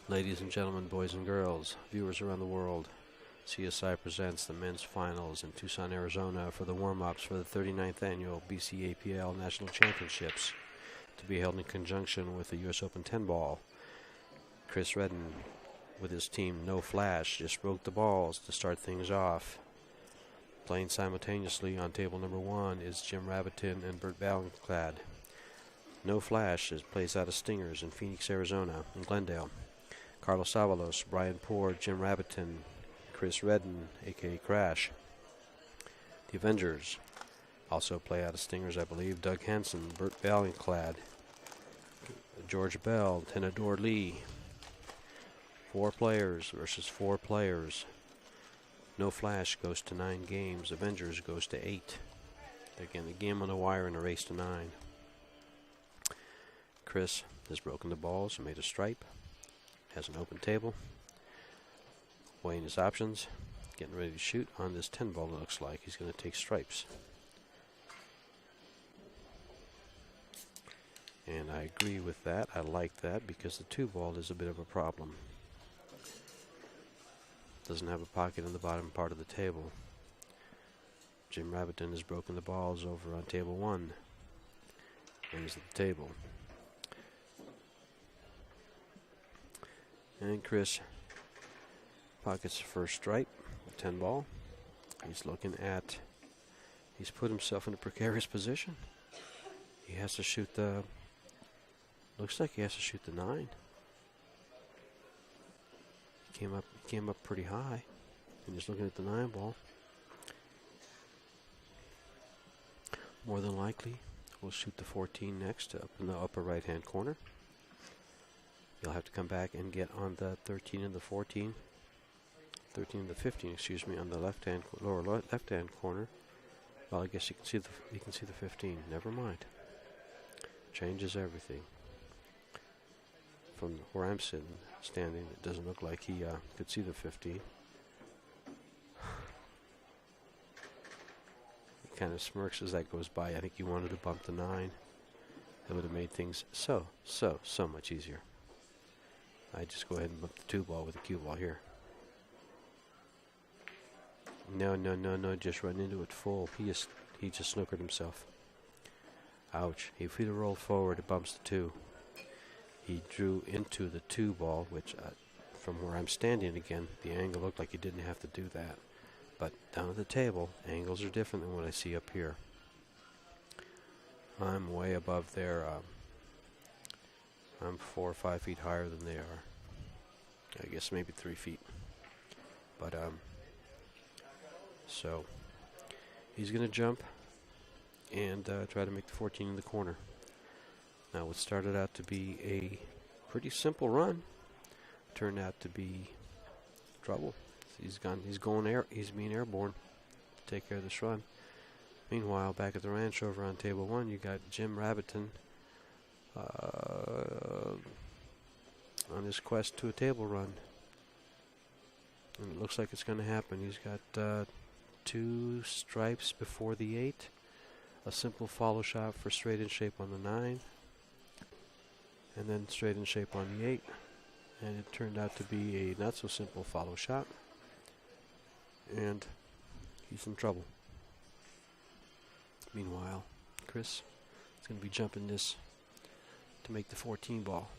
Ladies and gentlemen, boys and girls, viewers around the world, CSI presents the men's finals in Tucson, Arizona for the warm-ups for the 39th annual BCAPL National Championships, to be held in conjunction with the US Open 10 ball. Chris Redden, with his team No Flash, just broke the balls to start things off. Playing simultaneously on table number 1 is Jim Rabbiton and Bert Ballenclad. No Flash plays out of Stingers in Phoenix, Arizona, in Glendale. Carlos Avalos, Brian Poor, Jim Rabbiton, Chris Redden, a.k.a. Crash. The Avengers also play out of Stingers, I believe. Doug Henson, Bert Ballenclad, George Bell, Tenador Lee. 4 players versus 4 players. No Flash goes to 9 games. Avengers goes to 8. Again, a game on the wire and a race to 9. Chris has broken the balls and made a stripe. Has an open table. Weighing his options. Getting ready to shoot on this 10 ball. It looks like he's going to take stripes. And I agree with that. I like that because the 2 ball is a bit of a problem. Doesn't have a pocket in the bottom part of the table. Jim Rabbiton has broken the balls over on table 1. Brings at the table. And Chris pockets the first stripe, the 10 ball. He's put himself in a precarious position. He has to shoot looks like he has to shoot the 9. He came up pretty high. And he's looking at the 9 ball. More than likely, we'll shoot the 14 next, up in the upper right-hand corner. You'll have to come back and get on the 13 and the 14. 13 and the 15, excuse me, on the lower left-hand corner. Well, I guess you can see the 15. Never mind. Changes everything. From where I'm standing, it doesn't look like he could see the 15. He kind of smirks as that goes by. I think he wanted to bump the 9. That would have made things so much easier. I just go ahead and bump the 2 ball with the cue ball here. No, just run into it full. He just snookered himself. Ouch. If he'd have rolled forward, it bumps the 2. He drew into the 2 ball, which from where I'm standing again, the angle looked like he didn't have to do that. But down at the table, angles are different than what I see up here. I'm way above there. I'm 4 or 5 feet higher than they are. I guess maybe 3 feet. But, so he's going to jump and try to make the 14 in the corner. Now, what started out to be a pretty simple run turned out to be trouble. He's being airborne to take care of this run. Meanwhile, back at the ranch over on table 1, you got Jim Rabbiton on his quest to a table run. And it looks like it's going to happen. He's got 2 stripes before the 8, a simple follow shot for straight in shape on the 9, and then straight in shape on the 8. And it turned out to be a not so simple follow shot. And he's in trouble. Meanwhile, Chris is going to be jumping this to make the 14 ball.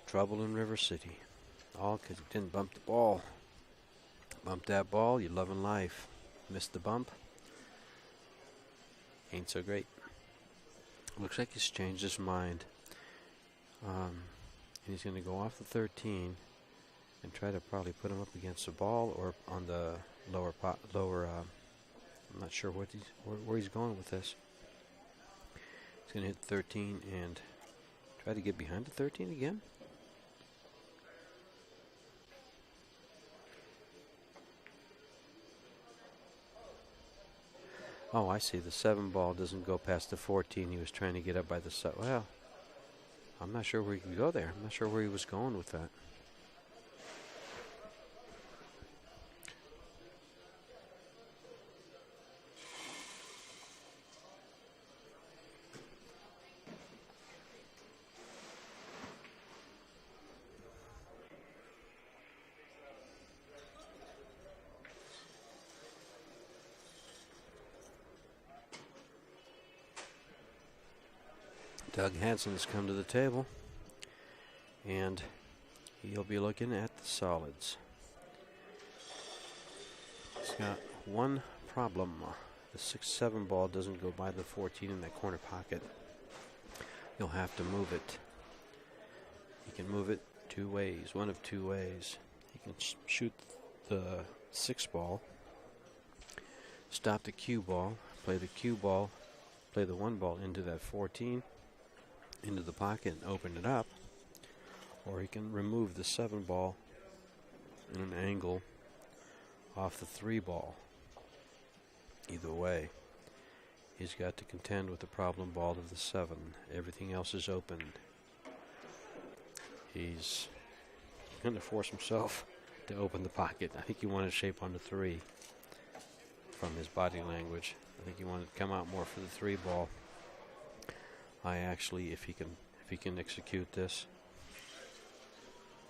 Trouble in River City. All because he didn't bump the ball. Bump that ball, you're loving life. Missed the bump. Ain't so great. Looks like he's changed his mind. And he's going to go off the 13 and try to probably put him up against the ball or on the lower I'm not sure what where he's going with this. He's going to hit 13 and try to get behind the 13 again. Oh, I see. The 7 ball doesn't go past the 14. He was trying to get up by the side. Well, I'm not sure where he could go there. I'm not sure where he was going with that. Doug Hansen has come to the table, and he'll be looking at the solids. He's got one problem. The 6-7 ball doesn't go by the 14 in that corner pocket. You'll have to move it. He can move it two ways, one of two ways. He can shoot the 6 ball, stop the cue ball, play the cue ball, play the 1 ball into that 14, into the pocket and open it up, or he can remove the 7 ball in an angle off the 3 ball. Either way, he's got to contend with the problem ball of the 7. Everything else is open. He's going to force himself to open the pocket. I think he wanted shape on the 3 from his body language. I think he wanted to come out more for the 3 ball. I actually, if he can execute this,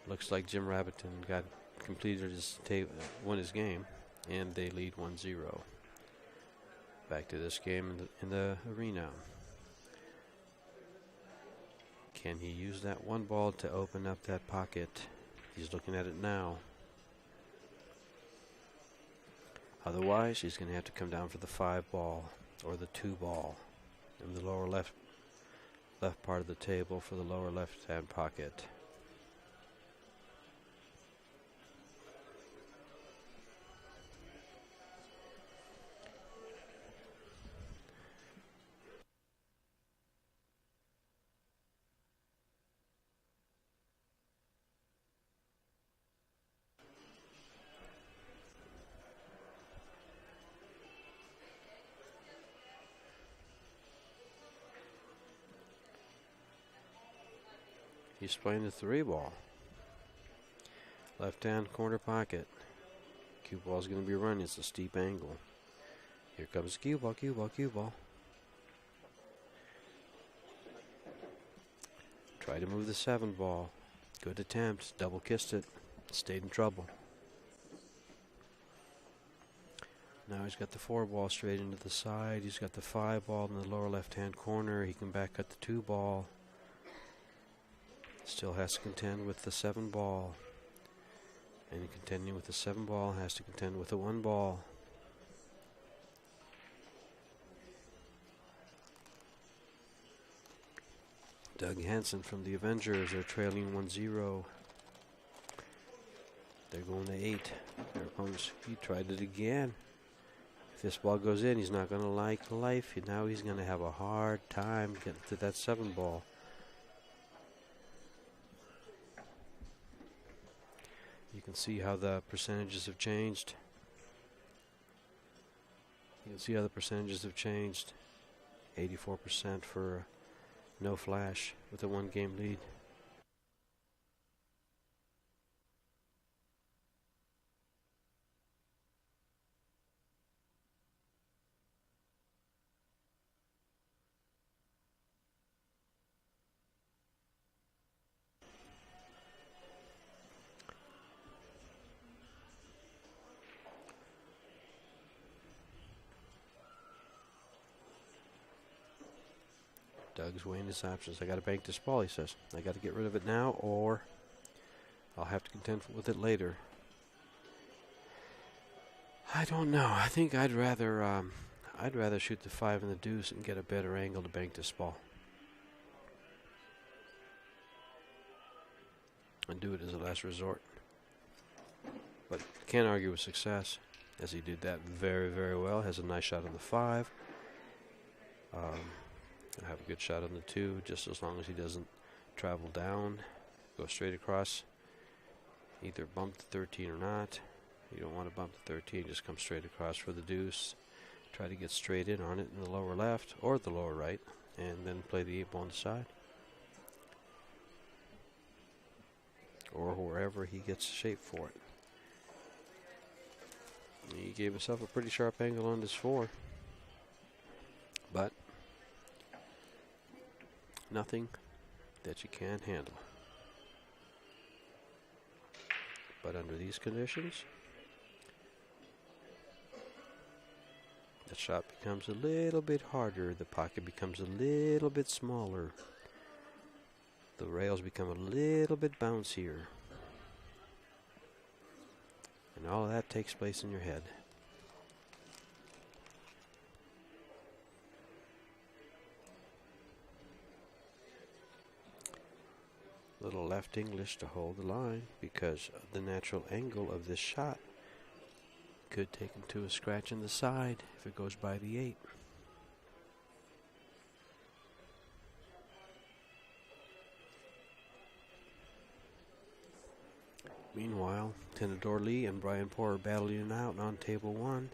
looks like Jim Rabbiton got completed his won his game, and they lead 1-0. Back to this game in the arena. Can he use that 1 ball to open up that pocket? He's looking at it now. Otherwise, he's going to have to come down for the 5 ball or the 2 ball in the lower left part of the table for the lower left-hand pocket. He's playing the 3 ball. Left-hand corner pocket. Cue ball's going to be running. It's a steep angle. Here comes the cue ball, cue ball, cue ball. Try to move the 7 ball. Good attempt. Double kissed it. Stayed in trouble. Now he's got the 4 ball straight into the side. He's got the 5 ball in the lower left-hand corner. He can back cut the 2 ball. Still has to contend with the 7 ball. And contending with the 7 ball has to contend with the 1 ball. Doug Hansen from the Avengers are trailing 1-0. They're going to 8. There comes, he tried it again. If this ball goes in, he's not going to like life. Now he's going to have a hard time getting to that 7 ball. You can see how the percentages have changed. You can see how the percentages have changed. 84% for no flash with a 1-game lead. Doug's weighing his options. I got to bank this ball, he says. I got to get rid of it now, or I'll have to contend with it later. I don't know. I think I'd rather shoot the 5 in the deuce and get a better angle to bank this ball, and do it as a last resort. But can't argue with success. as he did that very, very well. Has a nice shot on the 5. Have a good shot on the 2, just as long as he doesn't travel down, go straight across, either bump the 13 or not. You don't want to bump the 13, just come straight across for the deuce. Try to get straight in on it in the lower left or the lower right, and then play the 8 ball on the side. Or wherever he gets shape for it. He gave himself a pretty sharp angle on this 4. But nothing that you can't handle. But under these conditions, the shot becomes a little bit harder. The pocket becomes a little bit smaller. The rails become a little bit bouncier. And all of that takes place in your head. Little left English to hold the line, because the natural angle of this shot could take him to a scratch in the side if it goes by the 8. Meanwhile, Tenedor Lee and Brian Poor are battling it out on table 1.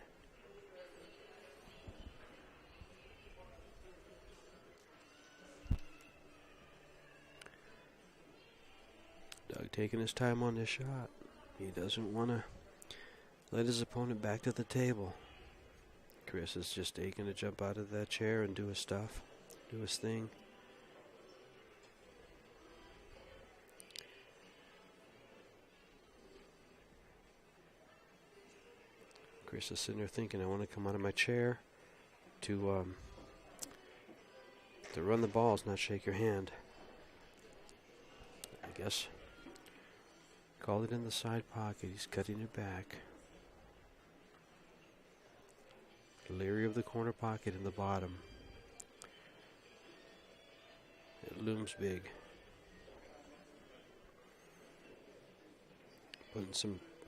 Doug taking his time on this shot. He doesn't want to let his opponent back to the table. Chris is just aching to jump out of that chair and do his stuff, do his thing. Chris is sitting there thinking, I want to come out of my chair to run the balls, not shake your hand. I guess. Call it in the side pocket. He's cutting it back. Leery of the corner pocket in the bottom. It looms big. Putting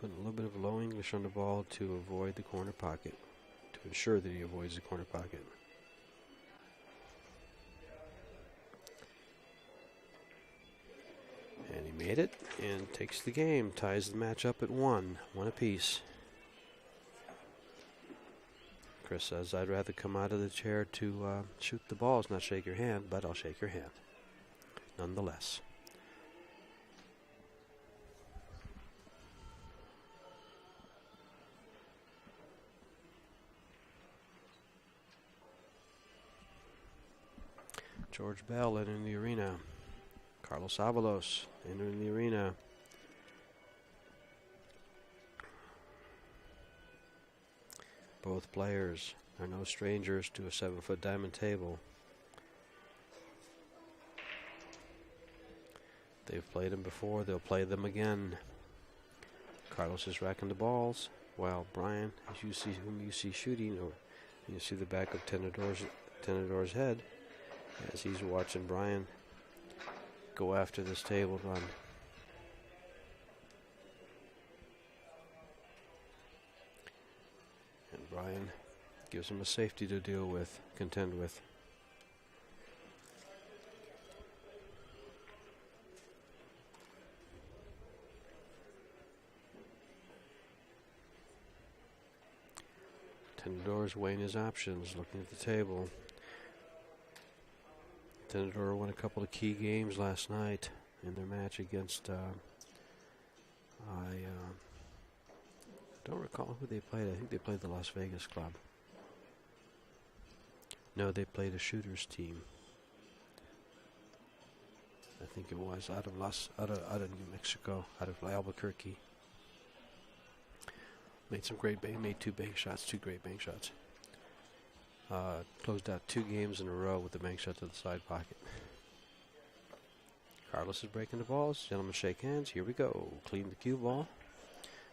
a little bit of low English on the ball to avoid the corner pocket, to ensure that he avoids the corner pocket. And he made it and takes the game, ties the match up at 1 apiece. Chris says, I'd rather come out of the chair to shoot the balls, not shake your hand, but I'll shake your hand nonetheless. George Bell entering the arena. Carlos Avalos entering the arena. Both players are no strangers to a 7-foot diamond table. They've played them before, they'll play them again. Carlos is racking the balls, while Brian, as you see, whom you see shooting, or you see the back of Tenedor's head, as he's watching Brian go after this table run. And Brian gives him a safety to deal with, contend with. Tenedor's weighing his options, looking at the table. Tenedor won a couple of key games last night in their match against, I don't recall who they played. I think they played the Las Vegas club. No, they played a shooters team. I think it was out of New Mexico, out of Albuquerque. Made two bank shots, 2 great bank shots. Closed out 2 games in a row with the bank shot to the side pocket. Carlos is breaking the balls. Gentlemen, shake hands. Here we go. Clean the cue ball.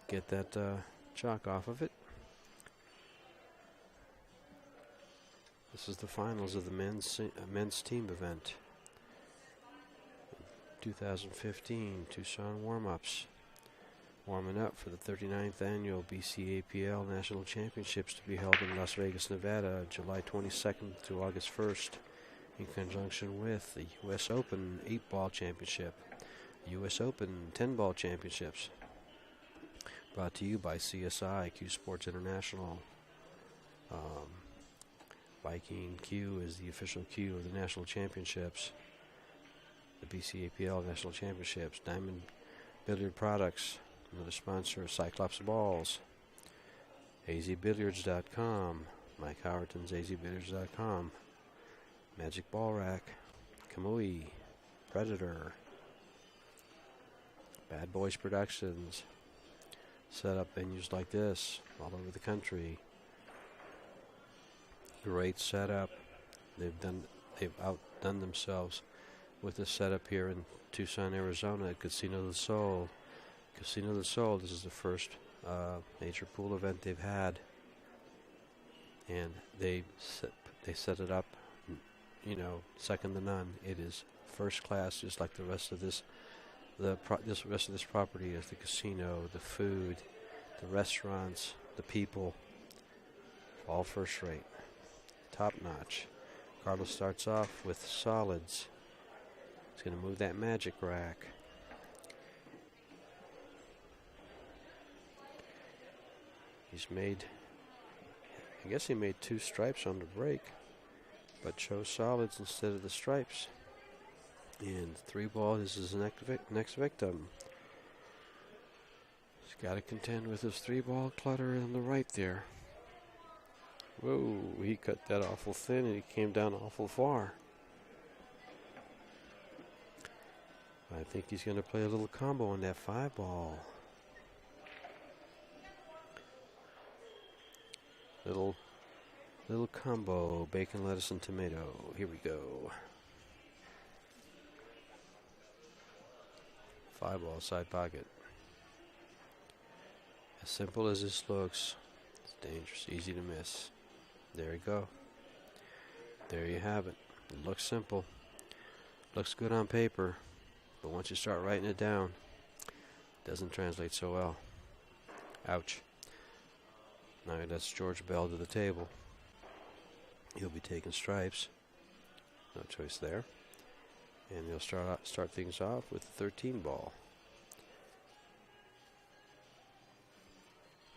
Get that chalk off of it. This is the finals of the men's team event. 2015 Tucson warm-ups. warming up for the 39th annual BCAPL National Championships to be held in Las Vegas, Nevada, July 22nd to August 1st, in conjunction with the US Open 8-Ball Championship, US Open 10-Ball Championships. Brought to you by CSI, CueSports International. Viking Q is the official Q of the National Championships, the BCAPL National Championships. Diamond Billiard Products, another sponsor, Cyclops Balls, azbilliards.com, Mike Howerton's azbilliards.com, Magic Ball Rack, Kamui, Predator, Bad Boys Productions. Set up venues like this all over the country. Great setup. They've outdone themselves with the setup here in Tucson, Arizona at Casino del Sol. Casino del Sol, this is the first major pool event they've had, and they set it up, you know, second to none. It is first class, just like the rest of this. The rest of this property is the casino, the food, the restaurants, the people, all first rate, top notch. Carlos starts off with solids. He's going to move that magic rack. He's made, I guess he made 2 stripes on the break, but chose solids instead of the stripes. And 3-ball is his next victim. He's got to contend with his 3-ball clutter on the right there. Whoa, he cut that awful thin and he came down awful far. I think he's going to play a little combo on that 5-ball. Little combo, bacon, lettuce, and tomato. Here we go. 5-ball side pocket. As simple as this looks, it's dangerous, easy to miss. There you go. There you have it. It looks simple. Looks good on paper, but once you start writing it down, it doesn't translate so well. Ouch. Now that's George Bell to the table. He'll be taking stripes. No choice there. And he'll start things off with the 13-ball.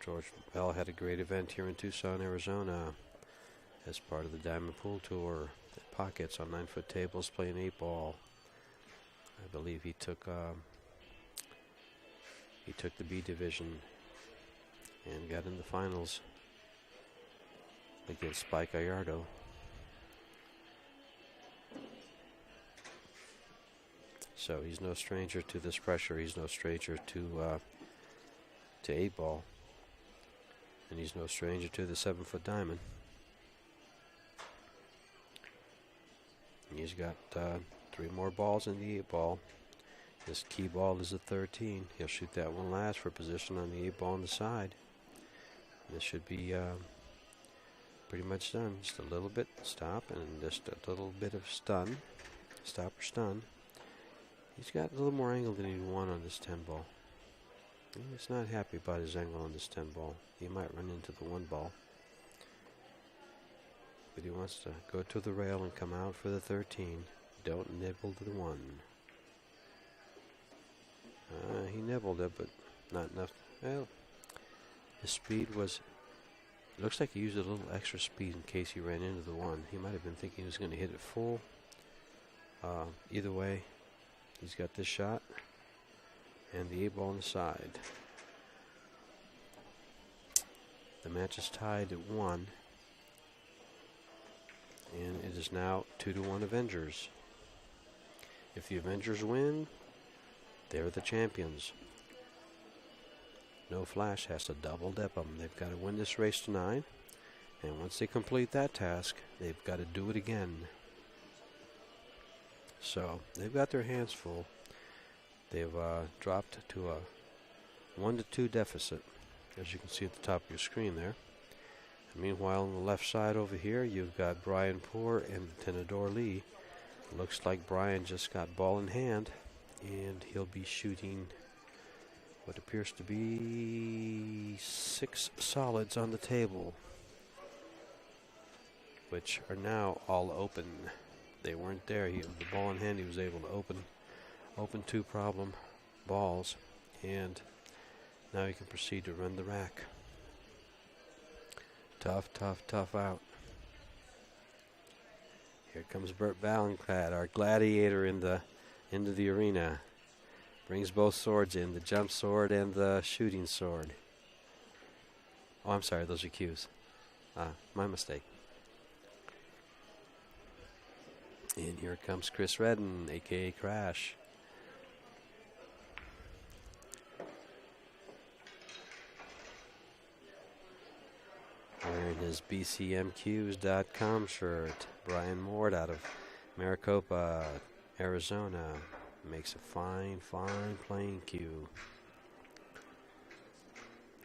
George Bell had a great event here in Tucson, Arizona, as part of the Diamond Pool Tour. Pockets on 9-foot tables playing 8-ball. I believe he took the B division and got in the finals against Spike Gallardo. So he's no stranger to this pressure. He's no stranger to 8-ball, and he's no stranger to the 7-foot diamond. And he's got 3 more balls in the 8-ball. His key ball is a 13. He'll shoot that one last for position on the 8-ball on the side. This should be pretty much done. Just a little bit stop and just a little bit of stun. Stop or stun. He's got a little more angle than he'd want on this 10-ball. He's not happy about his angle on this 10-ball. He might run into the 1-ball. But he wants to go to the rail and come out for the 13. Don't nibble to the 1. He nibbled it, but not enough. Well, his speed was... Looks like he used a little extra speed in case he ran into the 1. He might have been thinking he was going to hit it full. Either way, he's got this shot and the 8-ball on the side. The match is tied at 1. And it is now 2-1 Avengers. If the Avengers win, they're the champions. No Flash has to double dip them. They've got to win this race to 9. And once they complete that task, they've got to do it again. So they've got their hands full. They've dropped to a 1-2 deficit, as you can see at the top of your screen there. Meanwhile, on the left side over here, you've got Brian Poor and Tenador Lee. Looks like Brian just got ball in hand, and he'll be shooting what appears to be 6 solids on the table, which are now all open. They weren't there. The ball in hand, he was able to open 2 problem balls, and now he can proceed to run the rack. Tough, tough, tough out. Here comes Bert Ballenclad, our gladiator into the arena. Brings both swords in, the jump sword and the shooting sword. Oh, I'm sorry, those are cues. My mistake. And here comes Chris Redden, a.k.a. Crash. Wearing his BCMQs.com shirt. Brian Mord out of Maricopa, Arizona. Makes a fine, fine playing cue.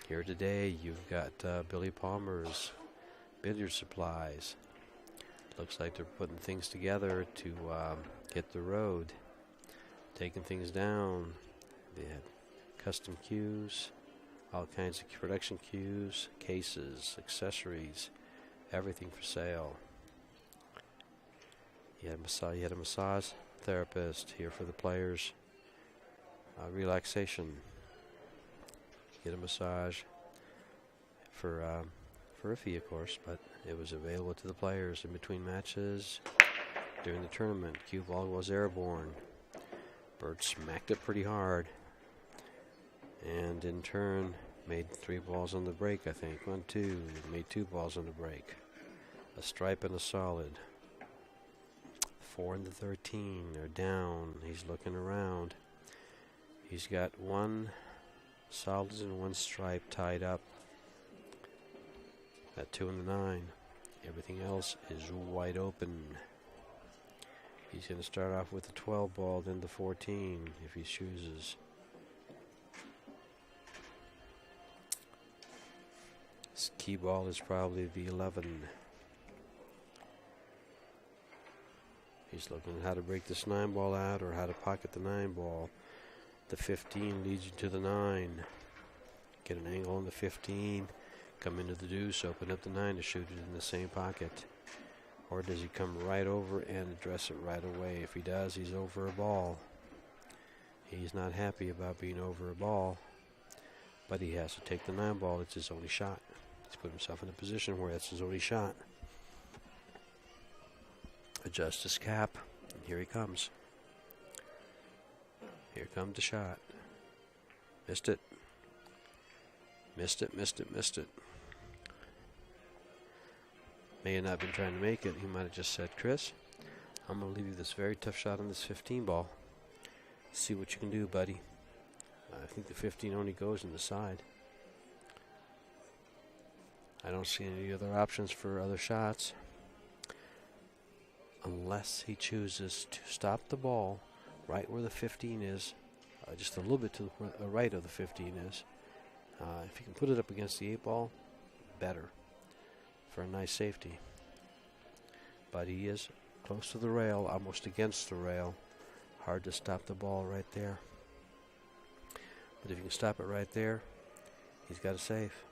Here today, you've got Billy Palmer's billiard supplies. Looks like they're putting things together to hit the road, taking things down. They had custom cues, all kinds of production cues, cases, accessories, everything for sale. You had a massage therapist here for the players. Relaxation. Get a massage for a fee, of course, but it was available to the players in between matches during the tournament. Cue ball was airborne. Bert smacked it pretty hard, and in turn made 3 balls on the break. I think 1, 2. Made 2 balls on the break. A stripe and a solid. 4 and the 13. They're down. He's looking around. He's got 1 solid and 1 stripe tied up. That 2 and the 9. Everything else is wide open. He's going to start off with the 12 ball, then the 14 if he chooses. His key ball is probably the 11. He's looking at how to break this 9 ball out or how to pocket the 9 ball. The 15 leads you to the 9. Get an angle on the 15. Come into the deuce, open up the 9 to shoot it in the same pocket. Or does he come right over and address it right away? If he does, he's over a ball. He's not happy about being over a ball, but he has to take the 9 ball. It's his only shot. He's put himself in a position where that's his only shot. Adjust his cap, and here he comes. Here comes the shot. Missed it. Missed it, missed it, missed it. May have not been trying to make it. He might have just said, Chris, I'm going to leave you this very tough shot on this 15 ball. See what you can do, buddy. I think the 15 only goes in the side. I don't see any other options for other shots. Unless he chooses to stop the ball right where the 15 is, just a little bit to the right of the 15 is. If you can put it up against the 8 ball, better for a nice safety. But he is close to the rail, almost against the rail. Hard to stop the ball right there. But if you can stop it right there, he's got a safe.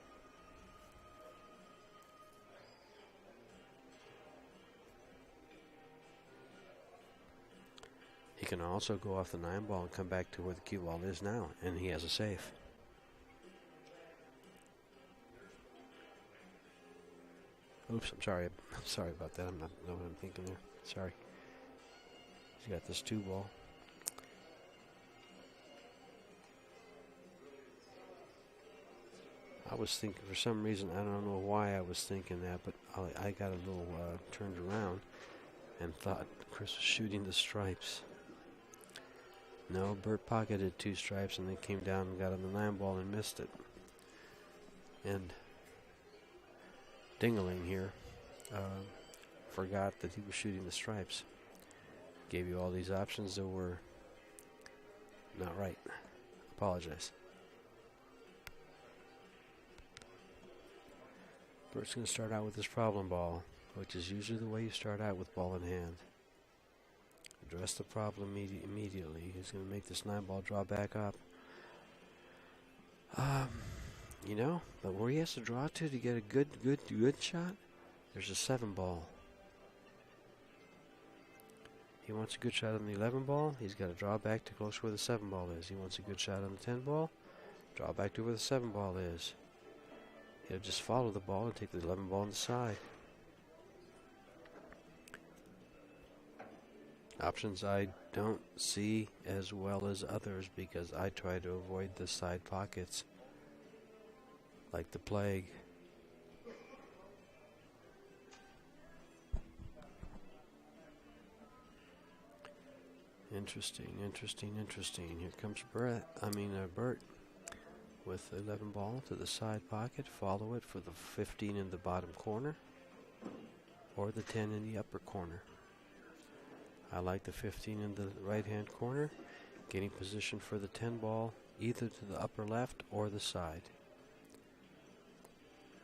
He can also go off the 9 ball and come back to where the cue ball is now, and he has a safe. Oops, I'm sorry. I'm sorry about that. I'm not know what I'm thinking there. Sorry. He's got this 2 ball. I was thinking, for some reason, I don't know why I was thinking that, but I got a little turned around and thought Chris was shooting the stripes. No, Bert pocketed 2 stripes and then came down and got on the 9 ball and missed it. And Dingaling here forgot that he was shooting the stripes. Gave you all these options that were not right. Apologize. Bert's going to start out with his problem ball, which is usually the way you start out with ball in hand. Address the problem immediately. He's going to make this 9 ball draw back up. You know, but where he has to draw to get a good shot, there's a 7 ball. He wants a good shot on the 11 ball. He's got to draw back to close where the 7 ball is. He wants a good shot on the 10 ball. Draw back to where the 7 ball is. He'll just follow the ball and take the 11 ball on the side. Options I don't see as well as others because I try to avoid the side pockets like the plague. Interesting. Here comes Bert with the 11 ball to the side pocket. Follow it for the 15 in the bottom corner or the 10 in the upper corner. I like the 15 in the right-hand corner, getting position for the 10 ball either to the upper left or the side.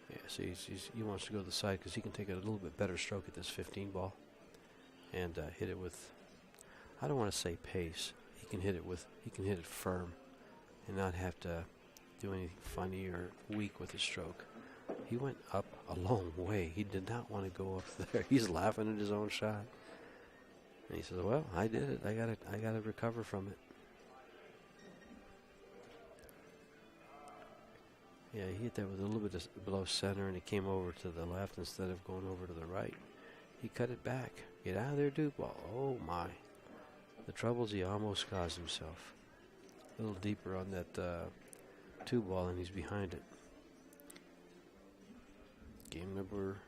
Yeah, so he wants to go to the side because he can take a little bit better stroke at this 15 ball and hit it with, I don't want to say pace. He can hit it firm and not have to do anything funny or weak with his stroke. He went up a long way. He did not want to go up there. He's laughing at his own shot. And he says, well, I did it. I got to recover from it. Yeah, he hit that with a little bit below center, and it came over to the left instead of going over to the right. He cut it back. Get out of there, dude. Ball. Oh, my. The troubles he almost caused himself. A little deeper on that 2 ball, and he's behind it. Game number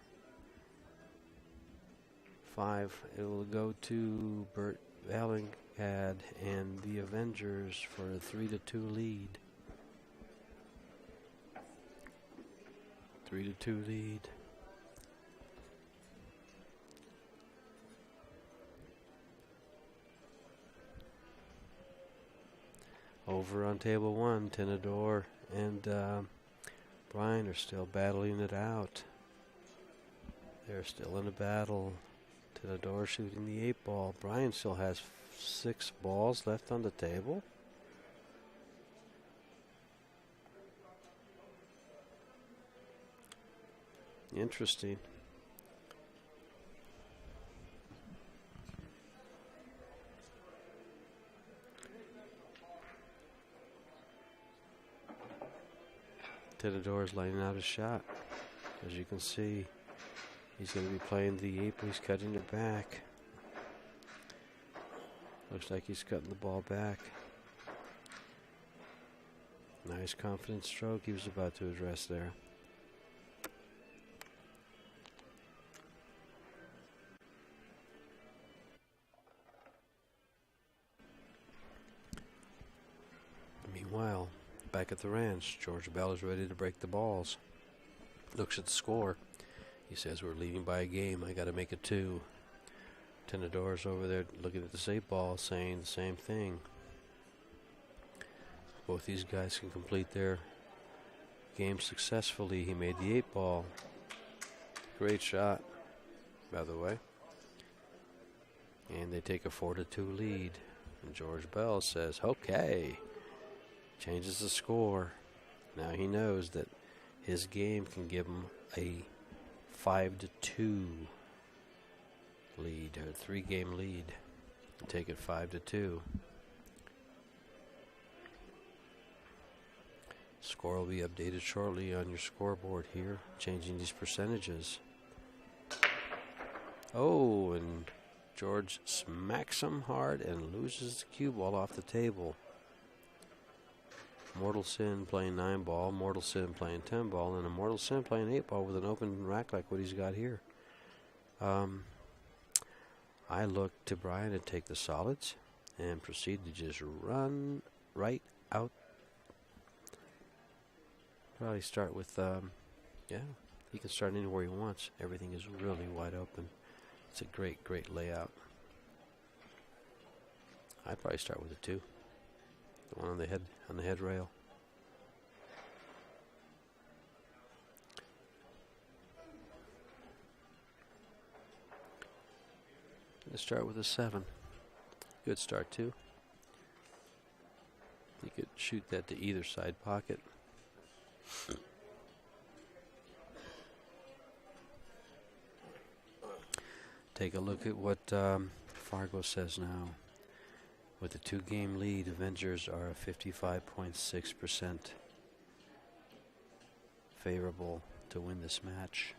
5. It will go to Bert Valingad and the Avengers for a 3-2 lead. 3-2 lead. Over on table 1, Teyechea and Brian are still battling it out. They're still in a battle. Teyechea shooting the 8 ball. Brian still has 6 balls left on the table. Interesting. Teyechea is lining out his shot. As you can see, he's going to be playing the 8, but he's cutting it back. Looks like he's cutting the ball back. Nice confident stroke he was about to address there. Meanwhile, back at the ranch, George Bell is ready to break the balls. Looks at the score. He says, we're leading by a game. I got to make it 2. Tejea's over there looking at this 8 ball, saying the same thing. Both these guys can complete their game successfully. He made the 8 ball. Great shot, by the way. And they take a 4-2 lead. And George Bell says, okay. Changes the score. Now he knows that his game can give him a 5-2 lead, or 3-game lead. Take it 5-2. Score will be updated shortly on your scoreboard here, changing these percentages. Oh, and George smacks him hard and loses the cue ball off the table. Mortal Sin playing 9 ball, Mortal Sin playing 10 ball, and a Mortal Sin playing 8 ball with an open rack like what he's got here. I look to Brian to take the solids and proceed to just run right out. Probably start with, yeah, he can start anywhere he wants. Everything is really wide open. It's a great, great layout. I'd probably start with a 2. The one on the head rail. Let's start with a 7. Good start too. You could shoot that to either side pocket. Take a look at what Fargo says now. With a 2-game lead, Avengers are 55.6% favorable to win this match.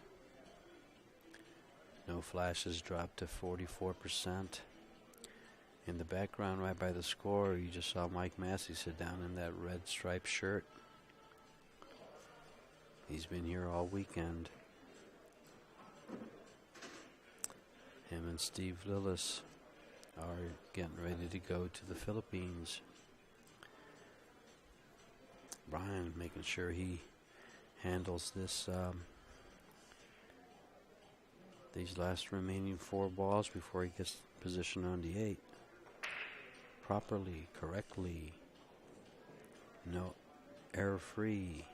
No flashes dropped to 44%. In the background, right by the score, you just saw Mike Massey sit down in that red striped shirt. He's been here all weekend. Him and Steve Lillis are getting ready to go to the Philippines. Brian making sure he handles this these last remaining 4 balls before he gets positioned on the 8 properly, correctly, no error free.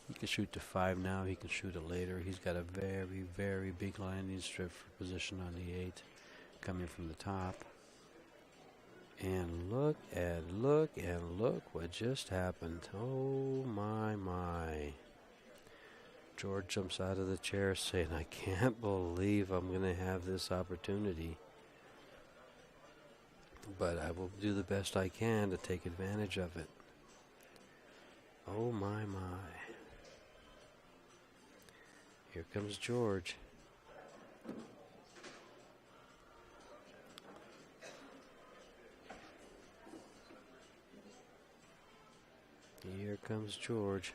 He can shoot to 5 now. He can shoot it later. He's got a very, very big landing strip for position on the 8 coming from the top. And look what just happened. Oh my. George jumps out of the chair saying, I can't believe I'm going to have this opportunity. But I will do the best I can to take advantage of it. Oh my. Here comes George. Here comes George.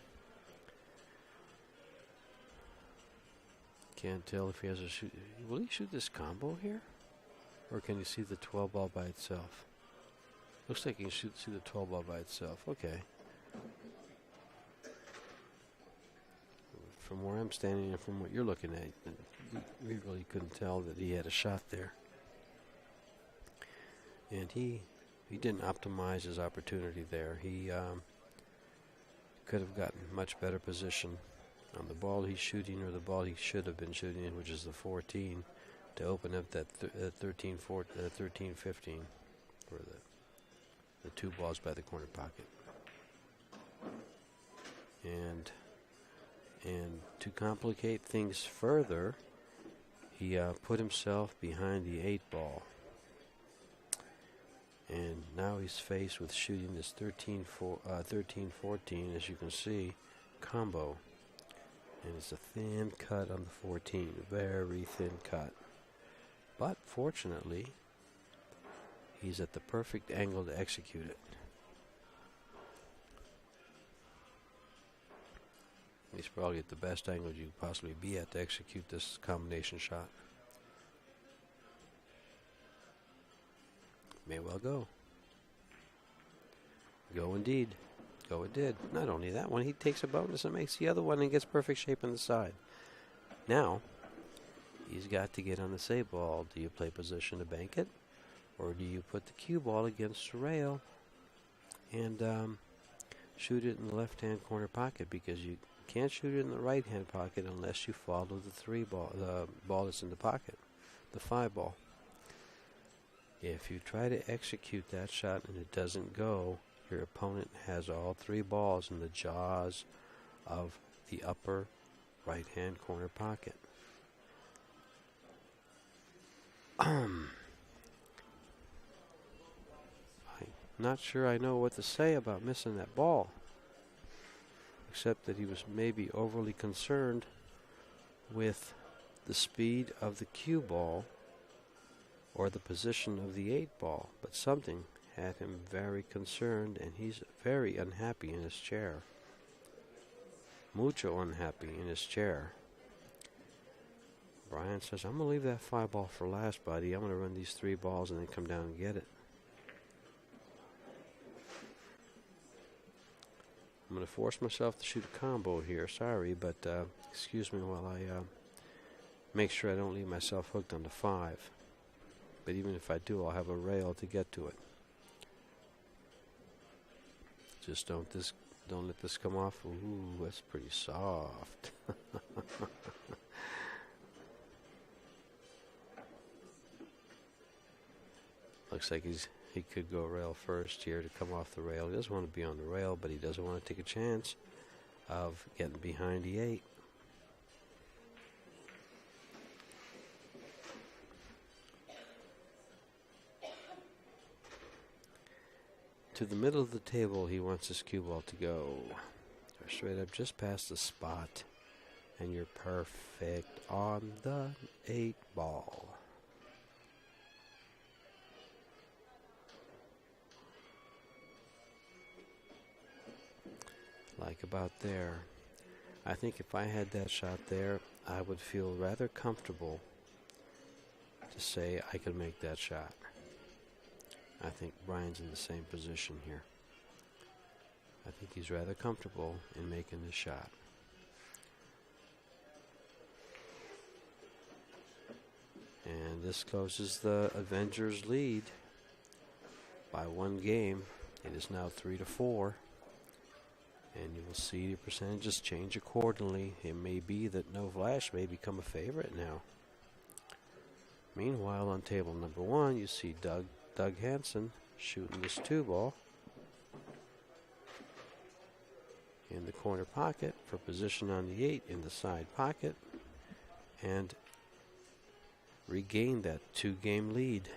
Can't tell if he has a shoot. Will he shoot this combo here? Or can you see the 12 ball by itself? Looks like you can see the 12 ball by itself. Okay. From where I'm standing and from what you're looking at, we really couldn't tell that he had a shot there. And he didn't optimize his opportunity there. He could have gotten much better position on the ball he's shooting, or the ball he should have been shooting, which is the 14, to open up that 13-15 for the 2 balls by the corner pocket. And to complicate things further, he put himself behind the 8 ball. And now he's faced with shooting this 13-14, as you can see, combo. And it's a thin cut on the 14, a very thin cut. But fortunately, he's at the perfect angle to execute it. He's probably at the best angle you could possibly be at to execute this combination shot. May well go. Go indeed. Go it did. Not only that one, he takes a bonus and makes the other one and gets perfect shape on the side. Now, he's got to get on the save ball. Do you play position to bank it? Or do you put the cue ball against the rail and shoot it in the left-hand corner pocket? Because you can't shoot it in the right-hand pocket unless you follow the ball that's in the pocket, the 5 ball. If you try to execute that shot and it doesn't go, your opponent has all 3 balls in the jaws of the upper right-hand corner pocket. I'm not sure I know what to say about missing that ball, except that he was maybe overly concerned with the speed of the cue ball or the position of the 8 ball, but something had him very concerned, and he's very unhappy in his chair. Mucho unhappy in his chair. Brian says, I'm going to leave that 5 ball for last, buddy. I'm going to run these 3 balls and then come down and get it. I'm going to force myself to shoot a combo here. Sorry, but excuse me while I make sure I don't leave myself hooked on the 5. But even if I do, I'll have a rail to get to it. Just don't let this come off. Ooh, that's pretty soft. Looks like He could go rail first here to come off the rail. He doesn't want to be on the rail, but he doesn't want to take a chance of getting behind the 8. To the middle of the table, he wants his cue ball to go. Straight up just past the spot. And you're perfect on the 8 ball. Like about there. I think if I had that shot there, I would feel rather comfortable to say I could make that shot. I think Brian's in the same position here. I think he's rather comfortable in making the shot. And this closes the Avengers lead by 1 game. It is now 3-4. And you will see the percentages change accordingly. It may be that No Flash may become a favorite now. Meanwhile, on table number 1, you see Doug Hansen shooting this 2 ball in the corner pocket for position on the 8 in the side pocket and regain that 2-game lead.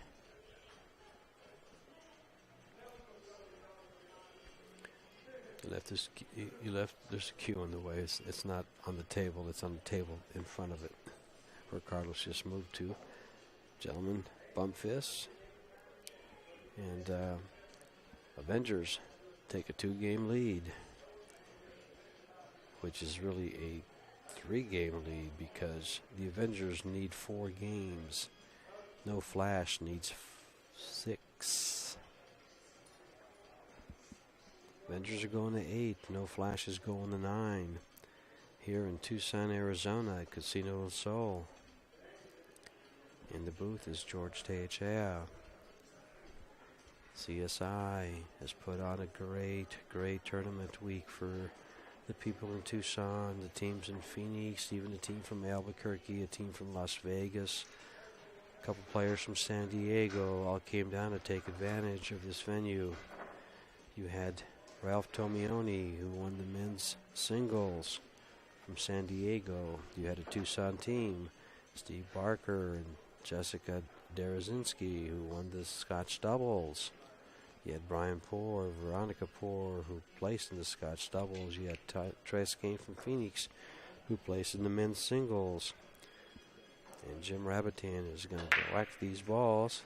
There's a cue in the way. It's not on the table. It's on the table in front of it, where Carlos just moved to. Gentlemen, bump fists. And Avengers take a 2-game lead, which is really a 3-game lead because the Avengers need 4 games. No Flash needs 6. Avengers are going to 8. No Flash is going to 9. Here in Tucson, Arizona at Casino del Sol. In the booth is George Teyechea. CSI has put on a great tournament week for the people in Tucson, the teams in Phoenix, even a team from Albuquerque, a team from Las Vegas, a couple players from San Diego all came down to take advantage of this venue. You had Ralph Tomioni, who won the men's singles from San Diego. You had a Tucson team, Steve Barker and Jessica Derazinski, who won the Scotch doubles. You had Brian Poor, Veronica Poor, who placed in the Scotch doubles. You had Trace Kane from Phoenix, who placed in the men's singles. And Jim Rabatan is going to whack these balls,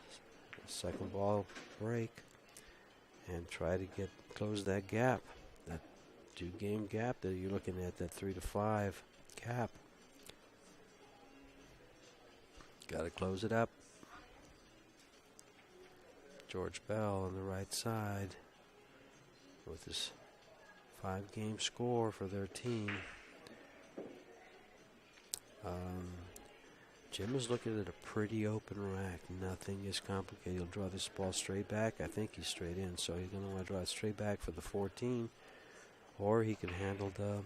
second ball break, and try to close that gap, that 2-game gap that you're looking at, that 3-5 gap. Got to close it up. George Bell on the right side with his 5-game score for their team. Jim is looking at a pretty open rack. Nothing is complicated. He'll draw this ball straight back. I think he's straight in, so he's going to want to draw it straight back for the 14, or he can handle the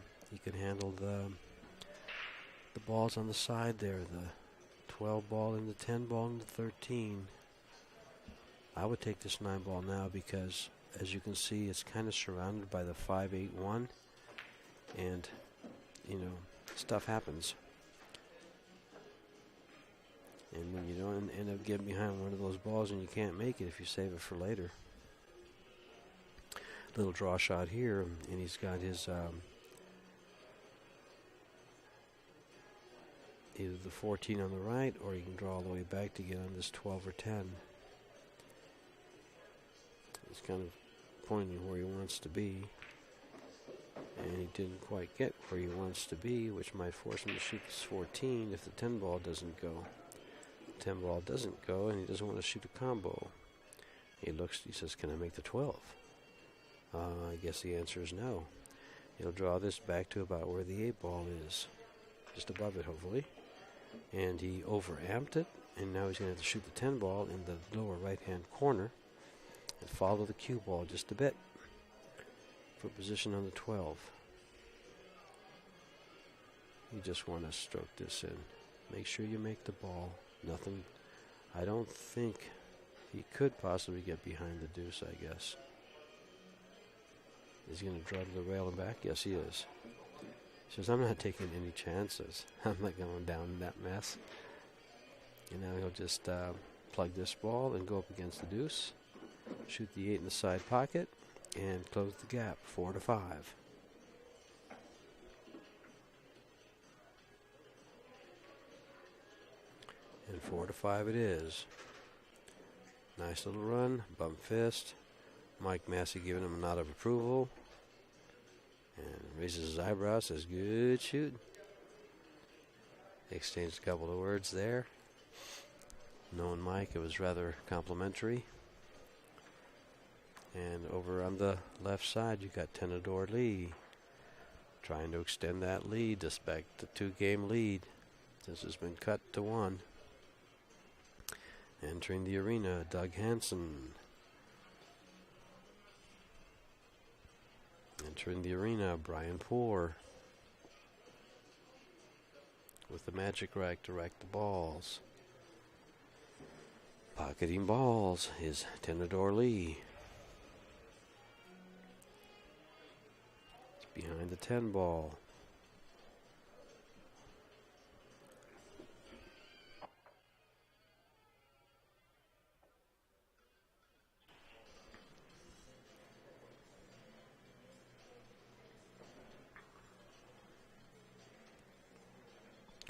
balls on the side there, the 12 ball and the 10 ball and the 13. I would take this 9 ball now because, as you can see, it's kind of surrounded by the 5-8-1, and stuff happens. And when you don't end up getting behind one of those balls and you can't make it if you save it for later. Little draw shot here, and he's got his either the 14 on the right, or he can draw all the way back to get on this 12 or 10. He's kind of pointing where he wants to be, and he didn't quite get where he wants to be, which might force him to shoot this 14 if the 10 ball doesn't go. 10 ball doesn't go, and he doesn't want to shoot a combo. He says, can I make the 12? I guess the answer is no. He'll draw this back to about where the 8 ball is, just above it, hopefully. And he overamped it, and now he's going to have to shoot the 10 ball in the lower right-hand corner and follow the cue ball just a bit for position on the 12. You just want to stroke this in. Make sure you make the ball. Nothing. I don't think He could possibly get behind the deuce, I guess. Is he going to draw to the rail and back? Yes, he is. He says, I'm not taking any chances. I'm not going down in that mess. And now he'll just plug this ball and go up against the deuce. Shoot the 8 in the side pocket and close the gap, 4-5. And 4-5 it is. Nice little run, bump fist. Mike Massey giving him a nod of approval. And raises his eyebrows, says, good shoot. They exchanged a couple of words there. Knowing Mike, it was rather complimentary. And over on the left side, you got Tenador Lee trying to extend that lead, just back to 2-game lead. This has been cut to 1. Entering the arena, Doug Hansen. Entering the arena, Brian Poor. With the magic rack to rack the balls. Pocketing balls is Tenador Lee. It's behind the 10 ball.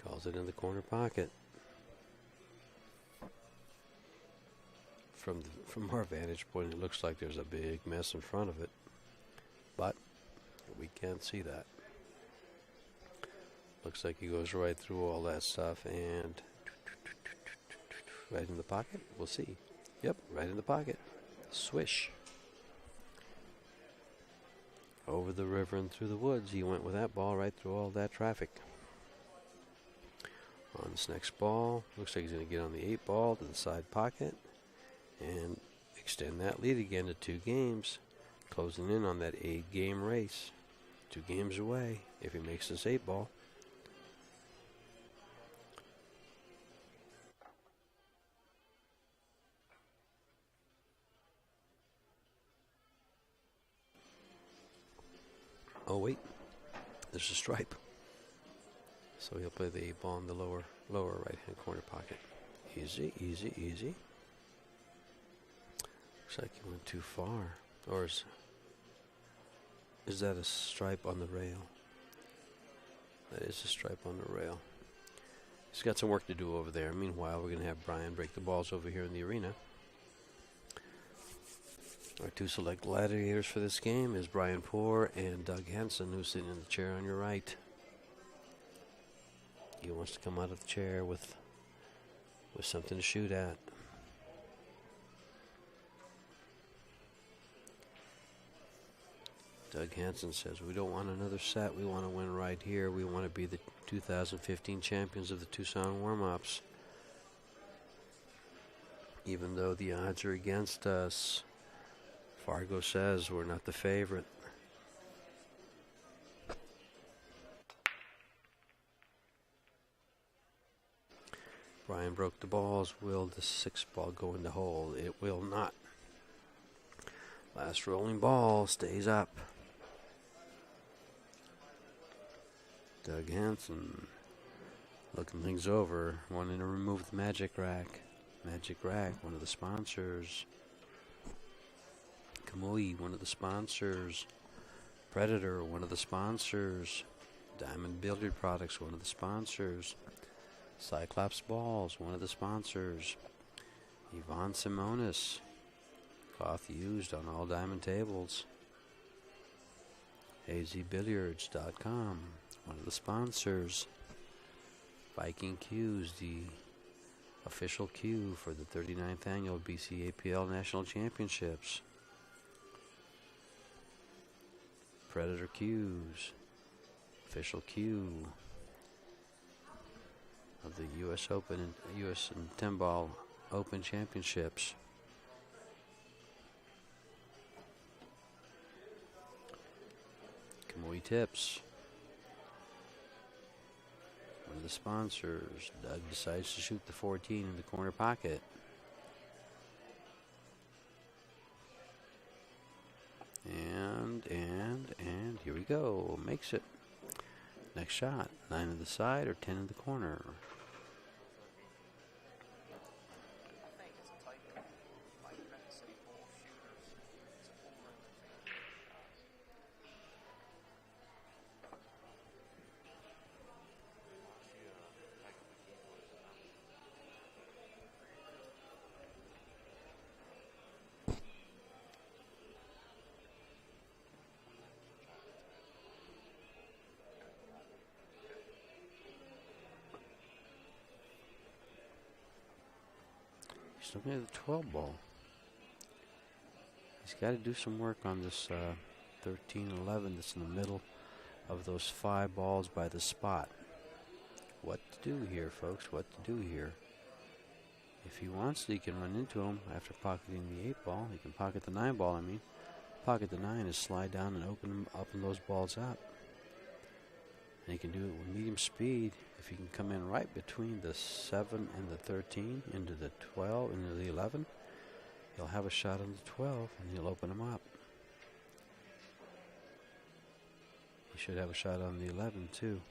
Calls it in the corner pocket. From our vantage point, it looks like there's a big mess in front of it, but we can't see that. Looks like he goes right through all that stuff and right in the pocket. We'll see. Yep, right in the pocket. Swish. Over the river and through the woods. He went with that ball right through all that traffic. On this next ball, looks like he's going to get on the 8 ball to the side pocket and extend that lead again to 2 games, closing in on that 8-game race. 2 games away if he makes this 8 ball. Oh wait, there's a stripe. So he'll play the 8 ball in the lower right-hand corner pocket. Easy, easy, easy. Looks like he went too far. Or is that a stripe on the rail? That is a stripe on the rail. He's got some work to do over there. Meanwhile, we're going to have Brian break the balls over here in the arena. Our 2 select gladiators for this game is Brian Poor and Doug Hansen, who's sitting in the chair on your right. He wants to come out of the chair with something to shoot at. Doug Hansen says, we don't want another set. We want to win right here. We want to be the 2015 champions of the Tucson warm-ups. Even though the odds are against us, Fargo says we're not the favorite. Brian broke the balls. Will the 6th ball go in the hole? It will not. Last rolling ball stays up. Doug Hansen looking things over, wanting to remove the magic rack. Magic rack, one of the sponsors. Kamui, one of the sponsors. Predator, one of the sponsors. Diamond Billiard Products, one of the sponsors. Cyclops Balls, one of the sponsors. Yvonne Simonis, cloth used on all diamond tables. azbilliards.com, one of the sponsors. Viking Cues, the official cue for the 39th annual BCAPL National Championships. Predator Cues, official cue of the U.S. Open and U.S. and 10-ball Open Championships. Kamui Tips, one of the sponsors. Doug decides to shoot the 14 in the corner pocket. go. Makes it. Next shot. 9 in the side or 10 in the corner. He's looking at the 12 ball. He's got to do some work on this 13-11 that's in the middle of those 5 balls by the spot. What to do here, folks? What to do here? If he wants to, he can run into him after pocketing the 8 ball. He can pocket the 9 ball, I mean. Pocket the 9 is slide down and open those balls up. And he can do it with medium speed. If he can come in right between the 7 and the 13, into the 12, into the 11, he'll have a shot on the 12, and he'll open him up. He should have a shot on the 11, too.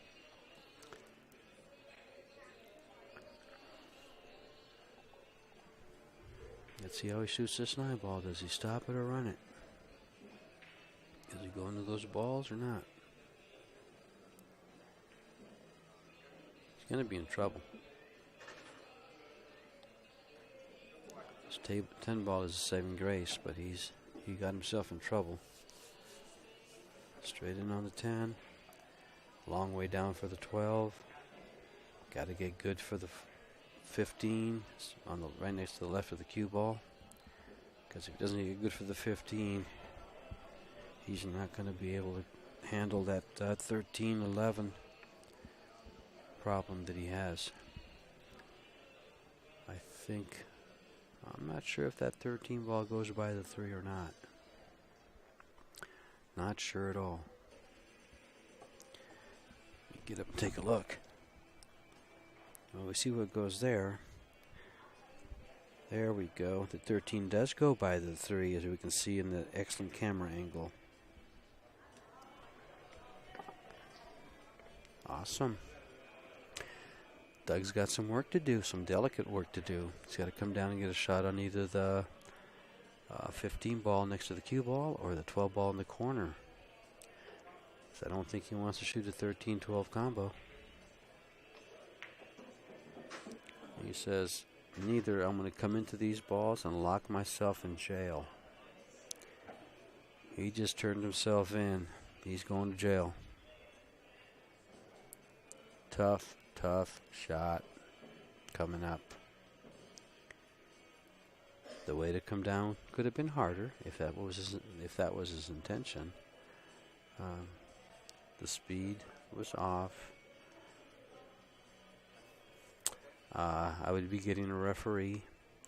Let's see how he shoots this 9 ball. Does he stop it or run it? Does he go into those balls or not? He's going to be in trouble. His 10 ball is a saving grace, but he got himself in trouble. Straight in on the 10. Long way down for the 12. Got to get good for the 15. It's on the right next to the left of the cue ball. Because if he doesn't get good for the 15, he's not going to be able to handle that 13-11 problem that he has. I'm not sure if that 13 ball goes by the 3 or not. Not sure at all. Get up and take a look. Well, we see what goes there. There we go. The 13 does go by the 3, as we can see in the excellent camera angle. Awesome. Doug's got some work to do, some delicate work to do. He's got to come down and get a shot on either the 15 ball next to the cue ball or the 12 ball in the corner. So I don't think he wants to shoot a 13-12 combo. He says, neither. I'm going to come into these balls and lock myself in jail. He just turned himself in. He's going to jail. Tough shot coming up. The way to come down could have been harder if that was his intention. The speed was off. I would be getting a referee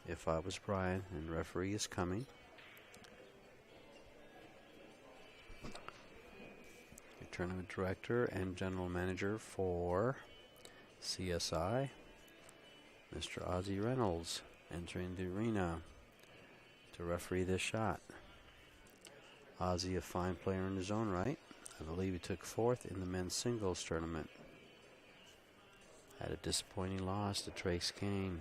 if I was Brian, and referee is coming. The tournament director and general manager for CSI, Mr. Ozzie Reynolds, entering the arena to referee this shot. Ozzie, a fine player in his own right. I believe he took 4th in the men's singles tournament. Had a disappointing loss to Trace Kane.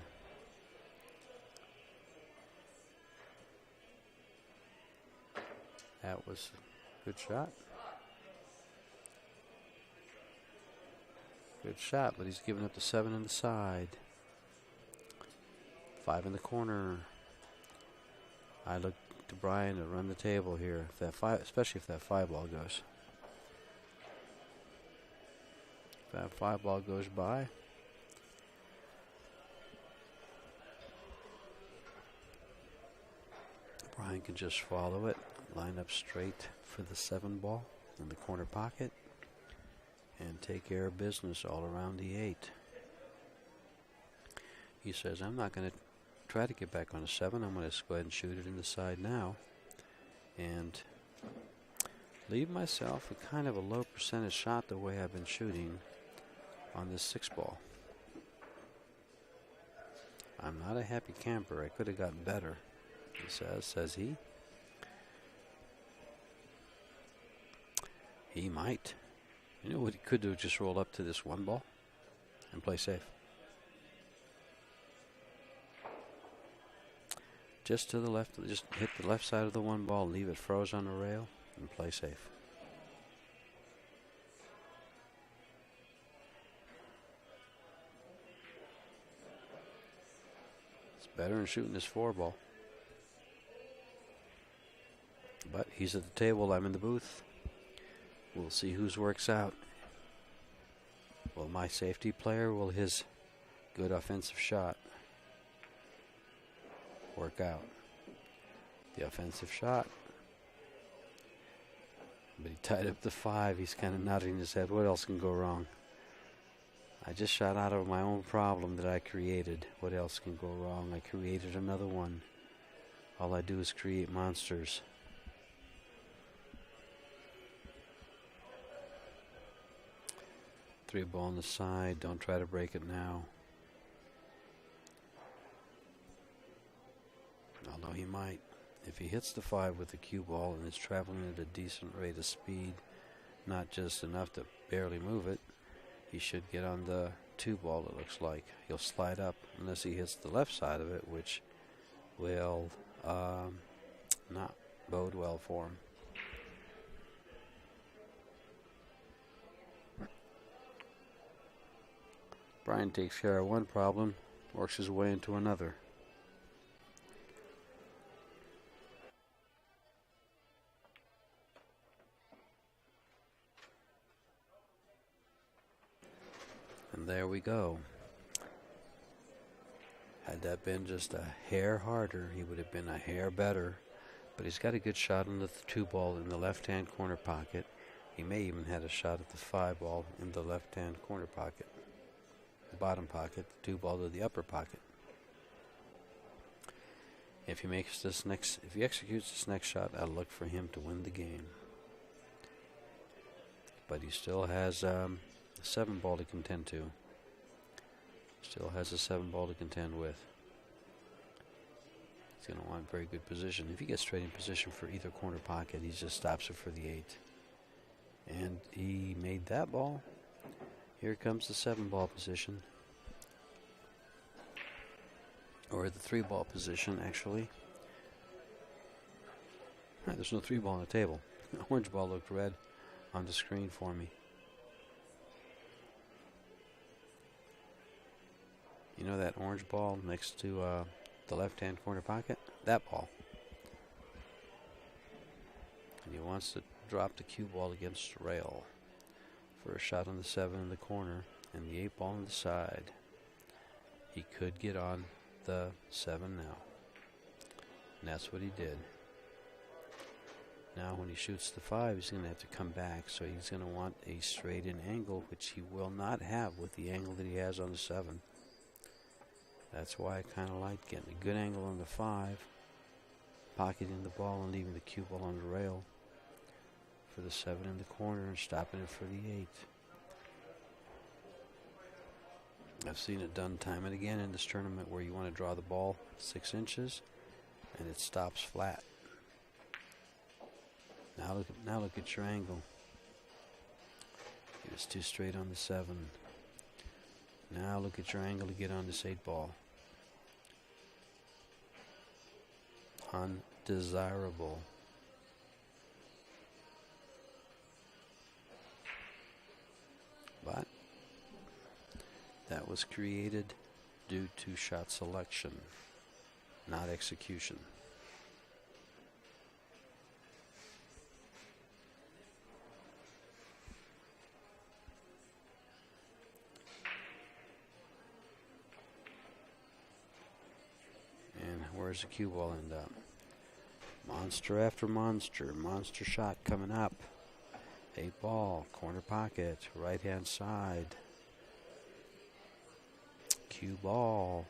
That was a good shot. Good shot, but he's giving up the 7 in the side. 5 in the corner. I look to Brian to run the table here, if that 5, especially if that 5 ball goes. If that 5 ball goes by, Brian can just follow it, line up straight for the 7 ball in the corner pocket, and take care of business all around the 8. He says, I'm not going to try to get back on a 7. I'm going to go ahead and shoot it in the side now and leave myself a kind of a low percentage shot the way I've been shooting on this 6 ball. I'm not a happy camper. I could have gotten better, he says he. He might. You know what he could do? Just roll up to this one ball and play safe. Just to the left, just hit the left side of the one ball, leave it froze on the rail, and play safe. It's better than shooting this 4 ball. But he's at the table, I'm in the booth. We'll see whose works out. Will my safety player, will his good offensive shot work out? The offensive shot. But he tied up the 5. He's kind of nodding his head. What else can go wrong? I just shot out of my own problem that I created. What else can go wrong? I created another one. All I do is create monsters. Three ball on the side. Don't try to break it now. Although he might. If he hits the 5 with the cue ball and is traveling at a decent rate of speed, not just enough to barely move it, he should get on the 2 ball, it looks like. He'll slide up unless he hits the left side of it, which will not bode well for him. Brian takes care of one problem, works his way into another. And there we go. Had that been just a hair harder, he would have been a hair better. But he's got a good shot on the 2 ball in the left-hand corner pocket. He may even had a shot at the 5 ball in the left-hand corner pocket. The bottom pocket, the 2 ball to the upper pocket. If he makes this next, if he executes this next shot, I'll look for him to win the game. But he still has a 7 ball to contend to. Still has a 7 ball to contend with. He's going to want very good position. If he gets straight in position for either corner pocket, he just stops it for the 8. And he made that ball. Here comes the 7 ball position. Or the 3 ball position, actually. There's no 3 ball on the table. Orange ball looked red on the screen for me. You know that orange ball next to the left-hand corner pocket? That ball. And he wants to drop the cue ball against the rail for a shot on the 7 in the corner and the 8 ball on the side. He could get on the 7 now. And that's what he did. Now when he shoots the 5, he's going to have to come back, so he's going to want a straight-in angle, which he will not have with the angle that he has on the 7. That's why I kind of like getting a good angle on the 5, pocketing the ball and leaving the cue ball on the rail for the 7 in the corner and stopping it for the 8. I've seen it done time and again in this tournament where you want to draw the ball 6 inches and it stops flat. Now look at your angle. It's too straight on the 7. Now look at your angle to get on this 8 ball. Undesirable. But that was created due to shot selection, not execution. Where's the cue ball end up? Monster after monster. Monster shot coming up. 8 ball. Corner pocket. Right hand side. Cue ball.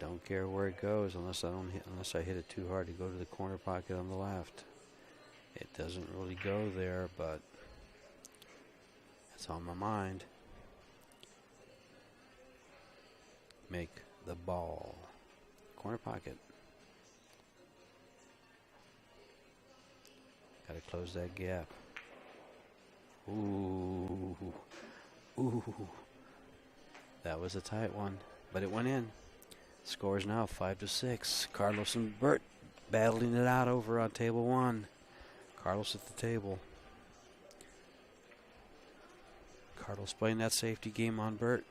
Don't care where it goes unless I hit it too hard to go to the corner pocket on the left. It doesn't really go there, but it's on my mind. Make the ball. Corner pocket. Got to close that gap. Ooh. Ooh. That was a tight one, but it went in. Score is now 5-6. Carlos and Bert battling it out over on table one. Carlos at the table. Carlos playing that safety game on Bert.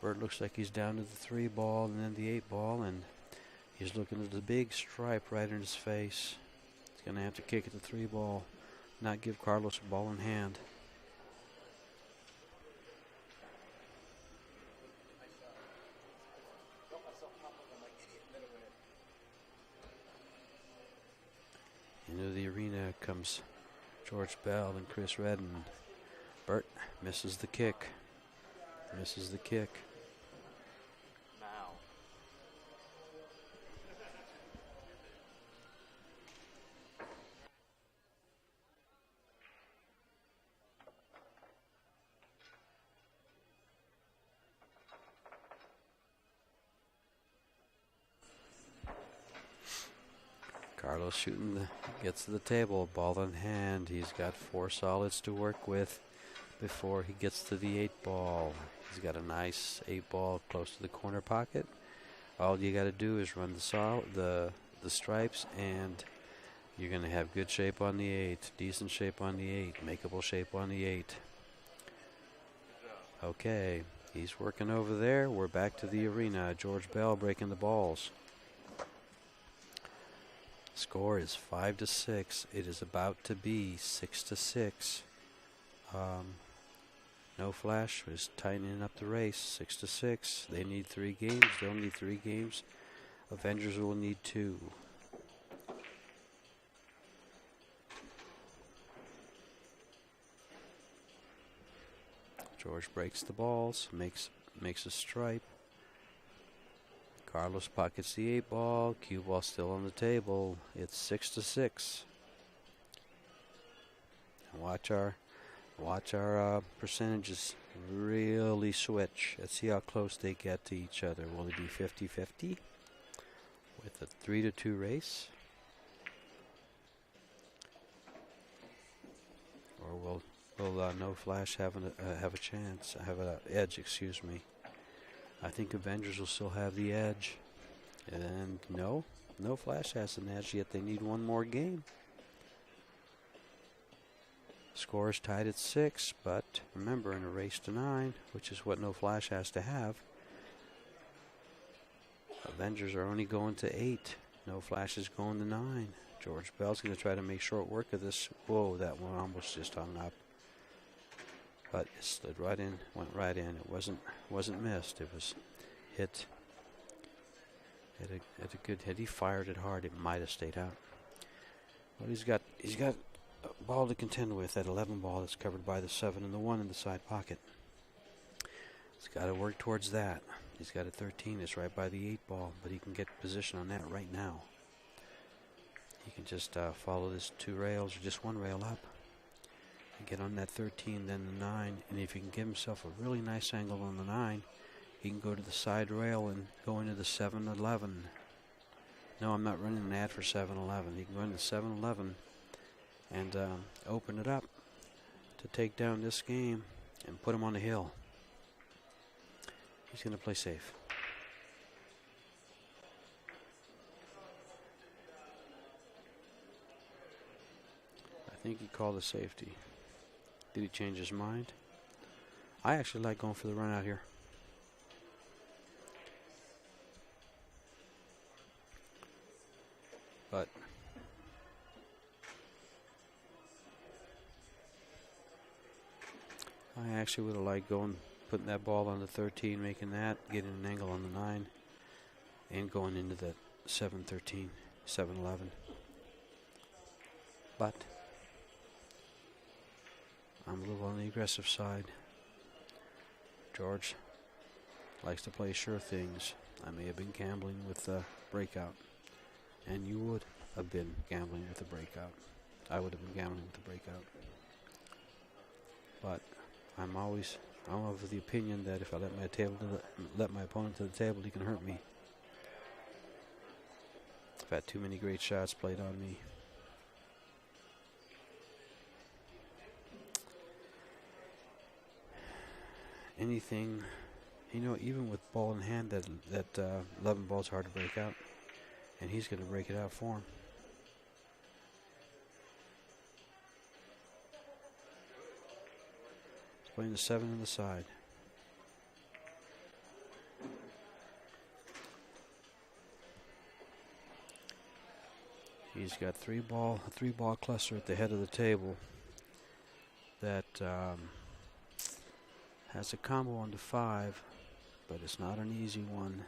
Bert looks like he's down to the 3 ball and then the 8 ball, and he's looking at the big stripe right in his face. He's going to have to kick at the 3 ball, not give Carlos a ball in hand. Into the arena comes George Bell and Chris Redden. Bert misses the kick. Misses the kick. Carlos shooting, gets to the table, ball in hand. He's got 4 solids to work with before he gets to the 8 ball. He's got a nice 8 ball close to the corner pocket. All you got to do is run the stripes, and you're going to have good shape on the 8, decent shape on the 8, makeable shape on the 8. Okay, he's working over there. We're back to the arena. George Bell breaking the balls. Score is 5-6. It is about to be 6-6. No Flash is tightening up the race. 6-6. They need 3 games. They'll need 3 games. Avengers will need 2. George breaks the balls. Makes a stripe. Carlos pockets the 8 ball. Cue ball still on the table. It's 6-6. Watch our percentages really switch. Let's see how close they get to each other. Will it be 50-50 with a 3-2 race, or will No Flash have a chance? Have an edge? Excuse me. I think Avengers will still have the edge. And No Flash has an edge, yet they need 1 more game. Score is tied at 6, but remember, in a race to 9, which is what No Flash has to have, Avengers are only going to 8. No Flash is going to 9. George Bell's going to try to make short work of this. Whoa, that one almost just hung up. But it slid right in, went right in. It wasn't missed. It was hit. Had a good hit. He fired it hard. It might have stayed out. But he's got a ball to contend with. That 11 ball that's covered by the 7 and the 1 in the side pocket. He's got to work towards that. He's got a 13. It's right by the 8 ball, but he can get position on that right now. He can just follow this 2 rails or just 1 rail up. Get on that 13, then the 9, and if he can give himself a really nice angle on the 9, he can go to the side rail and go into the 7-11. No, I'm not running an ad for 7-11. He can go into 7-11 and open it up to take down this game and put him on the hill. He's going to play safe. I think he called a safety. Did he change his mind? I actually like going for the run out here. But I actually would have liked putting that ball on the 13, making that, getting an angle on the 9, and going into the 7-13, 7-11. But I'm a little on the aggressive side. George likes to play sure things. I may have been gambling with the breakout, and you would have been gambling with the breakout. I would have been gambling with the breakout. But I'm of the opinion that if I let my opponent to the table, he can hurt me. I've had too many great shots played on me. anything, you know, even with ball in hand, that 11 ball's hard to break out, and he's going to break it out for him. He's playing the 7 on the side. He's got a three ball cluster at the head of the table that has a combo on the 5, but it's not an easy one.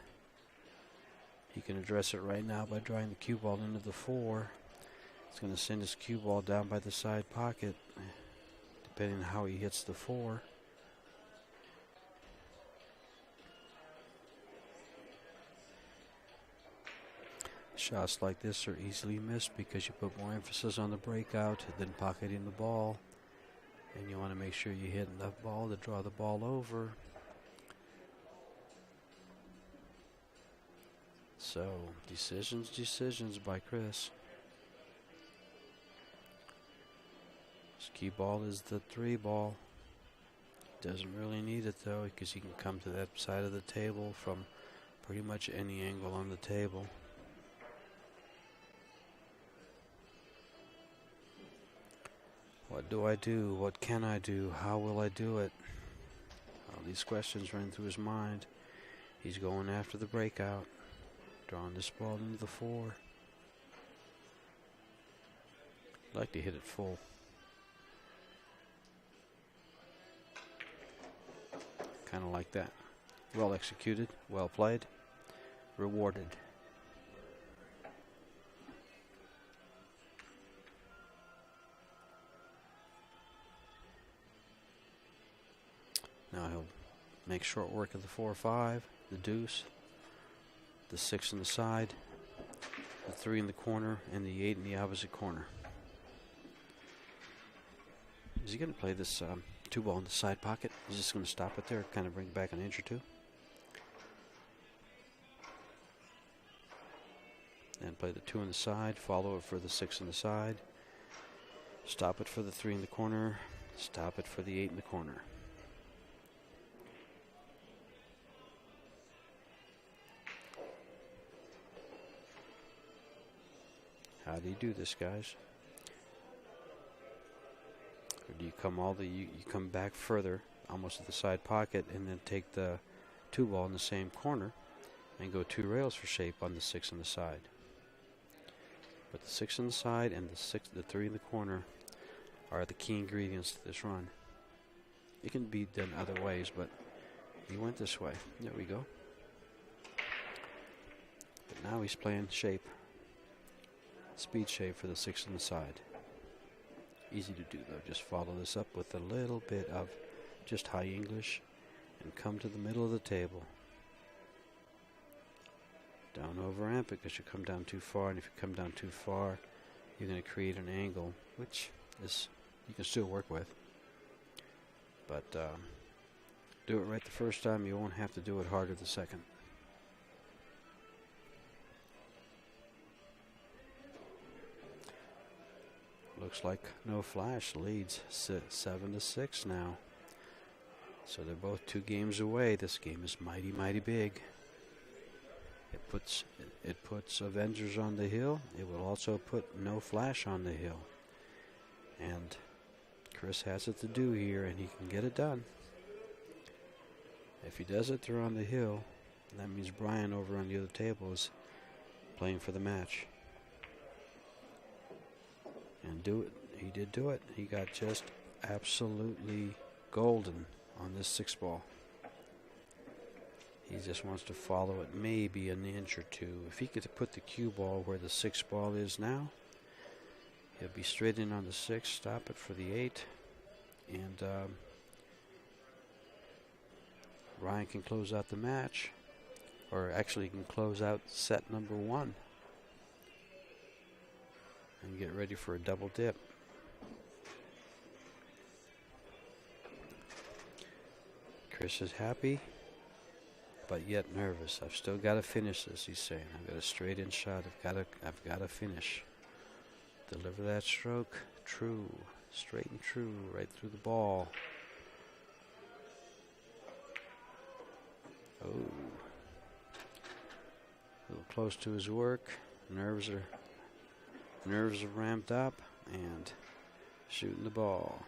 He can address it right now by drawing the cue ball into the 4. It's going to send his cue ball down by the side pocket, depending on how he hits the 4. Shots like this are easily missed because you put more emphasis on the breakout than pocketing the ball. And you want to make sure you hit enough ball to draw the ball over. So, decisions by Chris. His key ball is the 3 ball. Doesn't really need it though, because he can come to that side of the table from pretty much any angle on the table. What do I do? What can I do? How will I do it? All these questions run through his mind. He's going after the breakout, drawing this ball into the 4. I'd like to hit it full. Kind of like that. Well executed, well played, rewarded. Now he'll make short work of the 4-5, the deuce, the 6 on the side, the 3 in the corner, and the 8 in the opposite corner. Is he going to play this 2 ball in the side pocket? He's just going to stop it there, kind of bring it back an inch or 2. And play the 2 on the side, follow it for the 6 on the side, stop it for the 3 in the corner, stop it for the 8 in the corner. How do you do this, guys? Or do you come you come back further, almost to the side pocket, and then take the 2 ball in the same corner and go 2 rails for shape on the 6 on the side? But the 6 on the side and the 3 in the corner are the key ingredients to this run. It can be done other ways, but he went this way. There we go. But now he's playing shape. Speed shape for the 6 on the side. Easy to do though. Just follow this up with a little bit of just high English and come to the middle of the table. Don't overamp it because you come down too far, and if you come down too far, you're going to create an angle, which is you can still work with. But do it right the first time. You won't have to do it harder the second. Looks like no flash. Leads 7-6 now. So they're both 2 games away. This game is mighty, mighty big. It puts Avengers on the hill. It will also put no flash on the hill. And Chris has it to do here, and he can get it done. If he does it, they're on the hill. That means Brian over on the other table is playing for the match. And do it. He did do it. He got just absolutely golden on this 6 ball. He just wants to follow it maybe an inch or 2. If he could put the cue ball where the 6 ball is now, he'll be straight in on the 6, stop it for the 8, and Ryan can close out the match, or actually can close out set number 1 and get ready for a double dip. Chris is happy, but yet nervous. I've still got to finish this, he's saying. I've got a straight in shot. I've got to finish. Deliver that stroke. True. Straight and true. Right through the ball. Oh. A little close to his work. Nerves are ramped up and shooting the ball.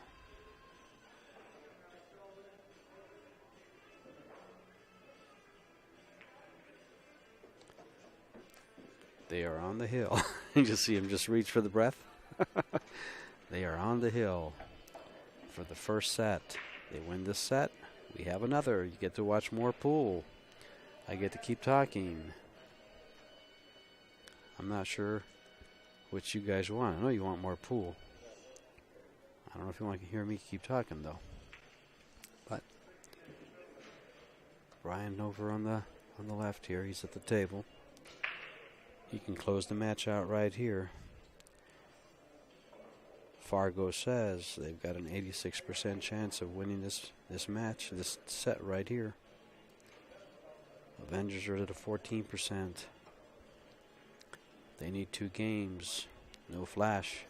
They are on the hill. You just see him just reach for the breath. They are on the hill for the first set. They win this set. We have another. You get to watch more pool. I get to keep talking. I'm not sure which you guys want. I know you want more pool. I don't know if you want to hear me keep talking, though. But Brian over on the left here. He's at the table. He can close the match out right here. Fargo says they've got an 86% chance of winning this match, this set right here. Avengers are at a 14%. They need 2 games. No flash.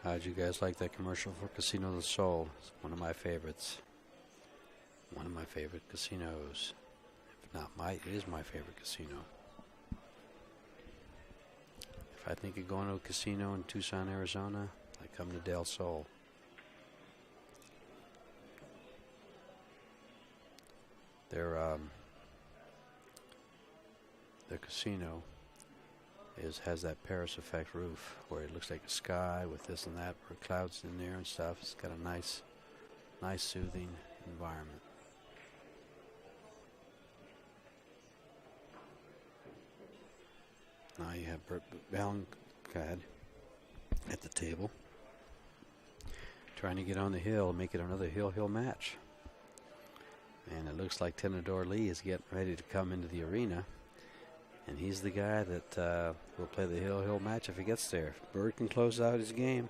How'd you guys like that commercial for Casino del Sol? It's one of my favorites. One of my favorite casinos. If not it is my favorite casino. If I think of going to a casino in Tucson, Arizona, I come to Del Sol. Their casino has that Paris effect roof where it looks like a sky with this and that, where clouds in there and stuff. It's got a nice soothing environment. Now you have Bert Bellingcad at the table trying to get on the hill and make it another hill match. And it looks like Tenador Lee is getting ready to come into the arena. And he's the guy that will play the hill match if he gets there. Bird can close out his game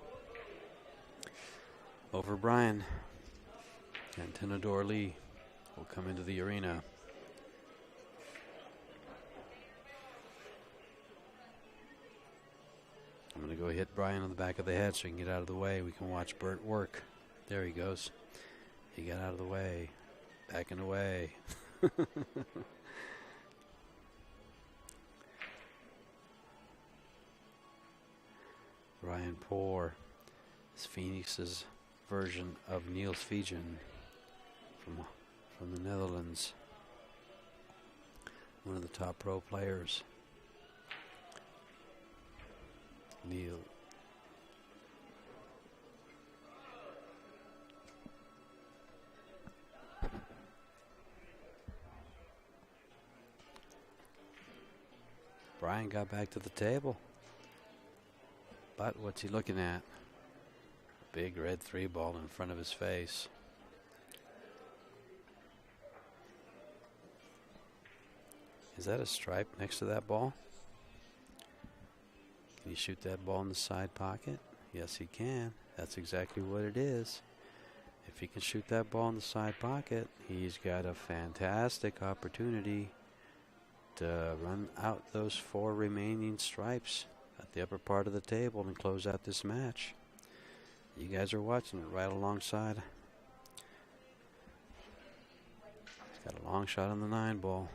over Brian. And Tenador Lee will come into the arena. I'm going to go hit Brian on the back of the head so he can get out of the way. We can watch Bert work. There he goes. He got out of the way. Backing away. Ryan Poor is Phoenix's version of Niels Figen from the Netherlands. One of the top pro players. Neil. Brian got back to the table. But what's he looking at? A big red 3-ball in front of his face. Is that a stripe next to that ball? Can he shoot that ball in the side pocket? Yes, he can. That's exactly what it is. If he can shoot that ball in the side pocket, he's got a fantastic opportunity to run out those 4 remaining stripes at the upper part of the table and close out this match. You guys are watching it right alongside. He's got a long shot on the 9-ball.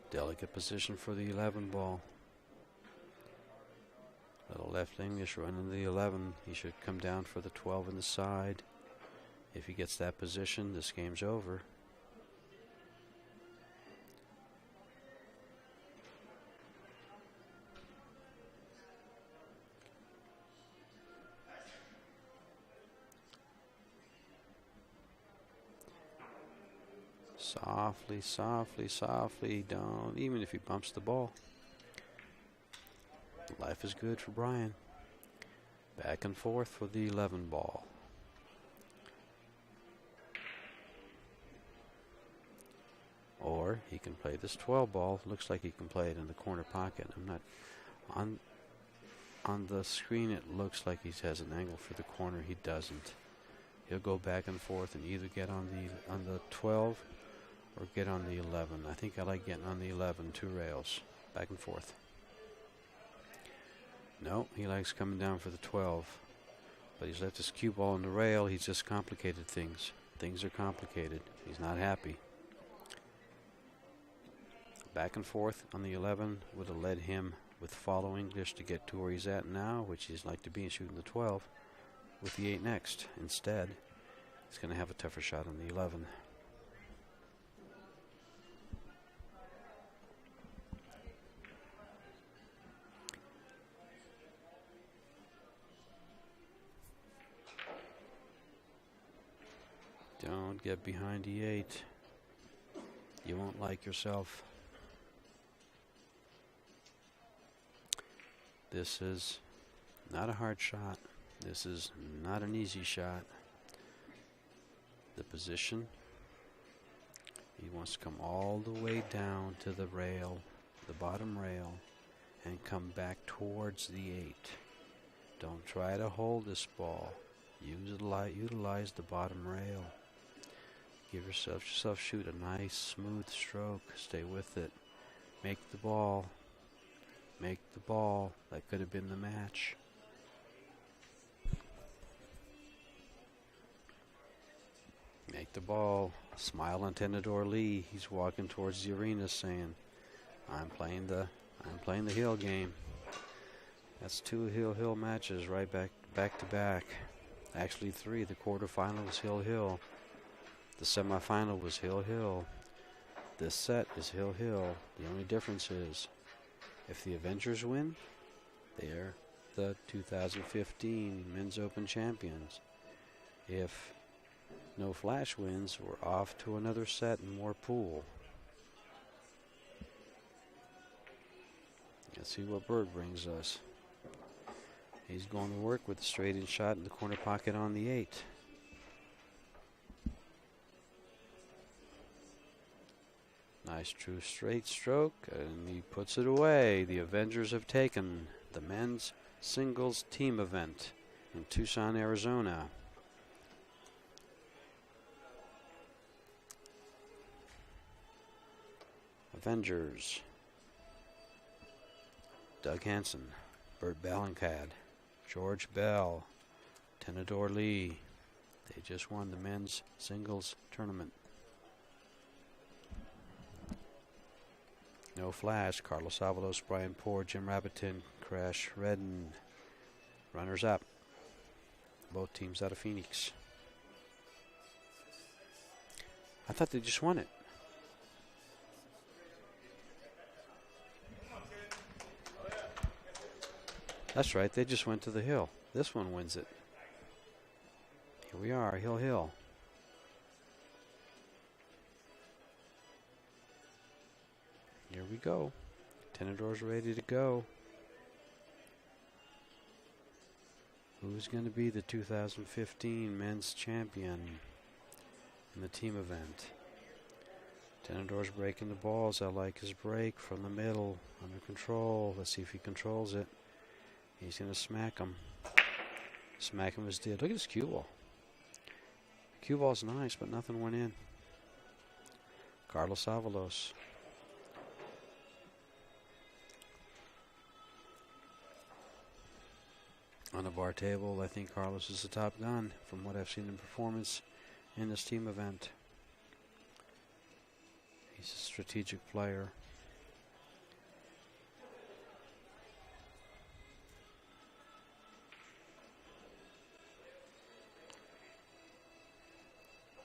Delicate position for the 11-ball. Little left English running the 11. He should come down for the 12 in the side. If he gets that position, this game's over. Softly, softly, softly. Don't, even if he bumps the ball. Life is good for Brian. Back and forth for the 11 ball. Or he can play this 12 ball. Looks like he can play it in the corner pocket. I'm not on the screen. It looks like he has an angle for the corner. He doesn't. He'll go back and forth and either get on the 12 or get on the 11. I think I like getting on the 11, 2 rails, back and forth. No, he likes coming down for the 12. But he's left his cue ball on the rail. He's just complicated things. Things are complicated. He's not happy. Back and forth on the 11 would have led him with following just to get to where he's at now, which he's like to be in shooting the 12 with the 8 next. Instead, he's going to have a tougher shot on the 11. Don't get behind the 8. You won't like yourself. This is not a hard shot. This is not an easy shot. The position, he wants to come all the way down to the rail, the bottom rail, and come back towards the 8. Don't try to hold this ball. Utilize the bottom rail. Give yourself shoot a nice smooth stroke. Stay with it. Make the ball. Make the ball. That could have been the match. Make the ball. Smile on Tenedor Lee. He's walking towards the arena saying, I'm playing the Hill game. That's 2 Hill matches right back to back. Actually 3. The quarterfinal was Hill. The semifinal was Hill. This set is Hill. The only difference is if the Avengers win, they're the 2015 Men's Open champions. If No Flash wins, we're off to another set and more pool. Let's see what Bird brings us. He's going to work with the straight-in shot in the corner pocket on the 8. Nice true straight stroke, and he puts it away. The Avengers have taken the men's singles team event in Tucson, Arizona. Avengers. Doug Hansen, Burt Bellingcad, George Bell, Tenedor Lee. They just won the men's singles tournament. No Flash, Carlos Avalos, Brian Poor, Jim Rabitin, Crash Redden. Runners up. Both teams out of Phoenix. I thought they just won it. That's right, they just went to the Hill. This one wins it. Here we are, Hill. Here we go. Tenedor's ready to go. Who's going to be the 2015 men's champion in the team event? Tenedor's breaking the balls. I like his break from the middle, under control. Let's see if he controls it. He's going to smack him. Smack him as did. Look at his cue ball. Cue ball's nice, but nothing went in. Carlos Avalos. On the bar table, I think Carlos is the top gun from what I've seen in performance in this team event. He's a strategic player.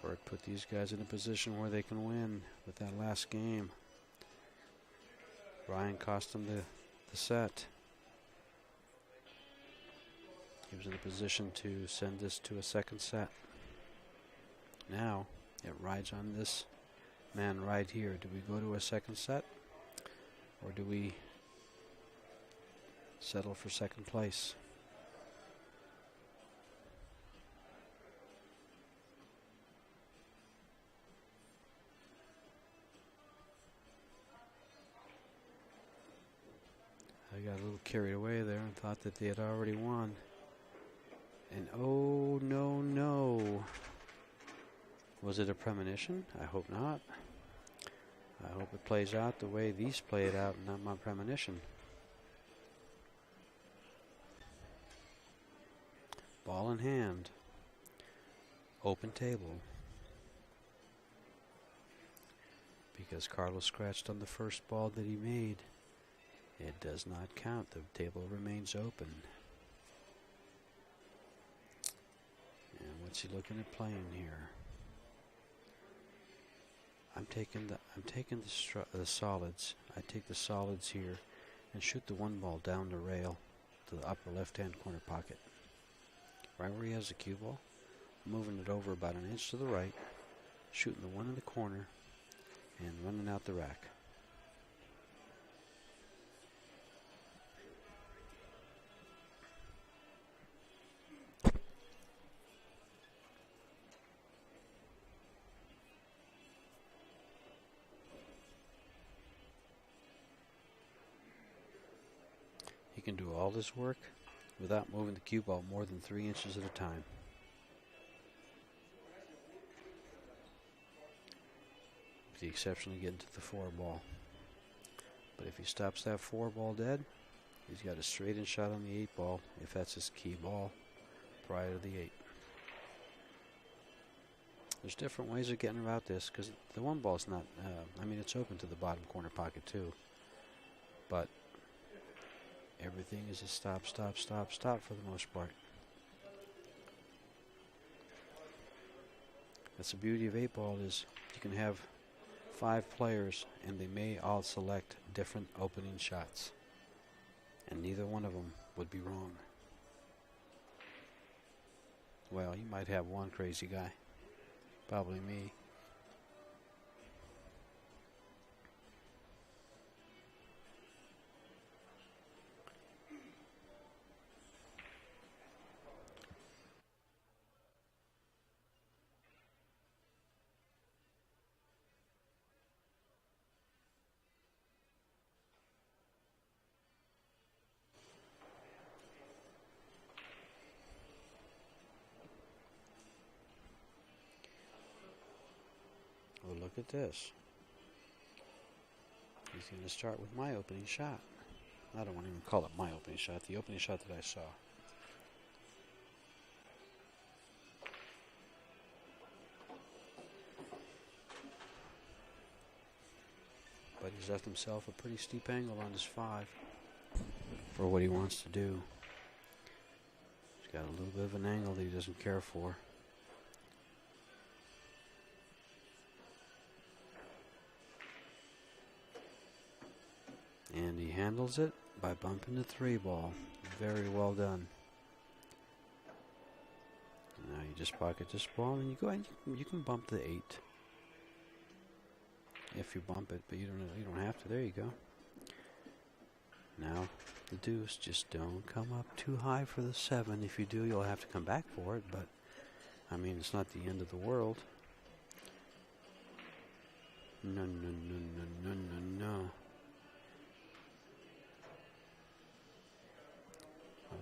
Burt put these guys in a position where they can win with that last game. Brian cost them the set. He was in a position to send this to a second set. Now, it rides on this man right here. Do we go to a second set? Or do we settle for second place? I got a little carried away there and thought that they had already won. And oh, no, no. Was it a premonition? I hope not. I hope it plays out the way these play it out, not my premonition. Ball in hand. Open table. Because Carlos scratched on the first ball that he made, it does not count. The table remains open. And what's he looking at playing here? I'm taking the solids. I take the solids here and shoot the one ball down the rail to the upper left-hand corner pocket. Right where he has the cue ball. I'm moving it over about an inch to the right, shooting the one in the corner, and running out the rack. He can do all this work without moving the cue ball more than 3 inches at a time. With the exception of getting to the 4 ball. But if he stops that 4 ball dead, he's got a straight-in shot on the 8 ball, if that's his key ball, prior to the 8. There's different ways of getting about this, because the 1 ball's not, I mean, it's open to the bottom corner pocket too. But everything is a stop, stop, stop, stop for the most part. That's the beauty of 8 ball, is you can have 5 players and they may all select different opening shots. And neither one of them would be wrong. Well, you might have one crazy guy. Probably me. Well, look at this. He's going to start with my opening shot. I don't want to even call it my opening shot, the opening shot that I saw. But he's left himself a pretty steep angle on his 5 for what he wants to do. He's got a little bit of an angle that he doesn't care for. And he handles it by bumping the 3 ball. Very well done. Now you just pocket this ball and you go ahead, you can bump the 8. If you bump it, but you don't have to. There you go. Now the deuce, just don't come up too high for the 7. If you do, you'll have to come back for it, but I mean, it's not the end of the world. No, no, no, no, no, no, no.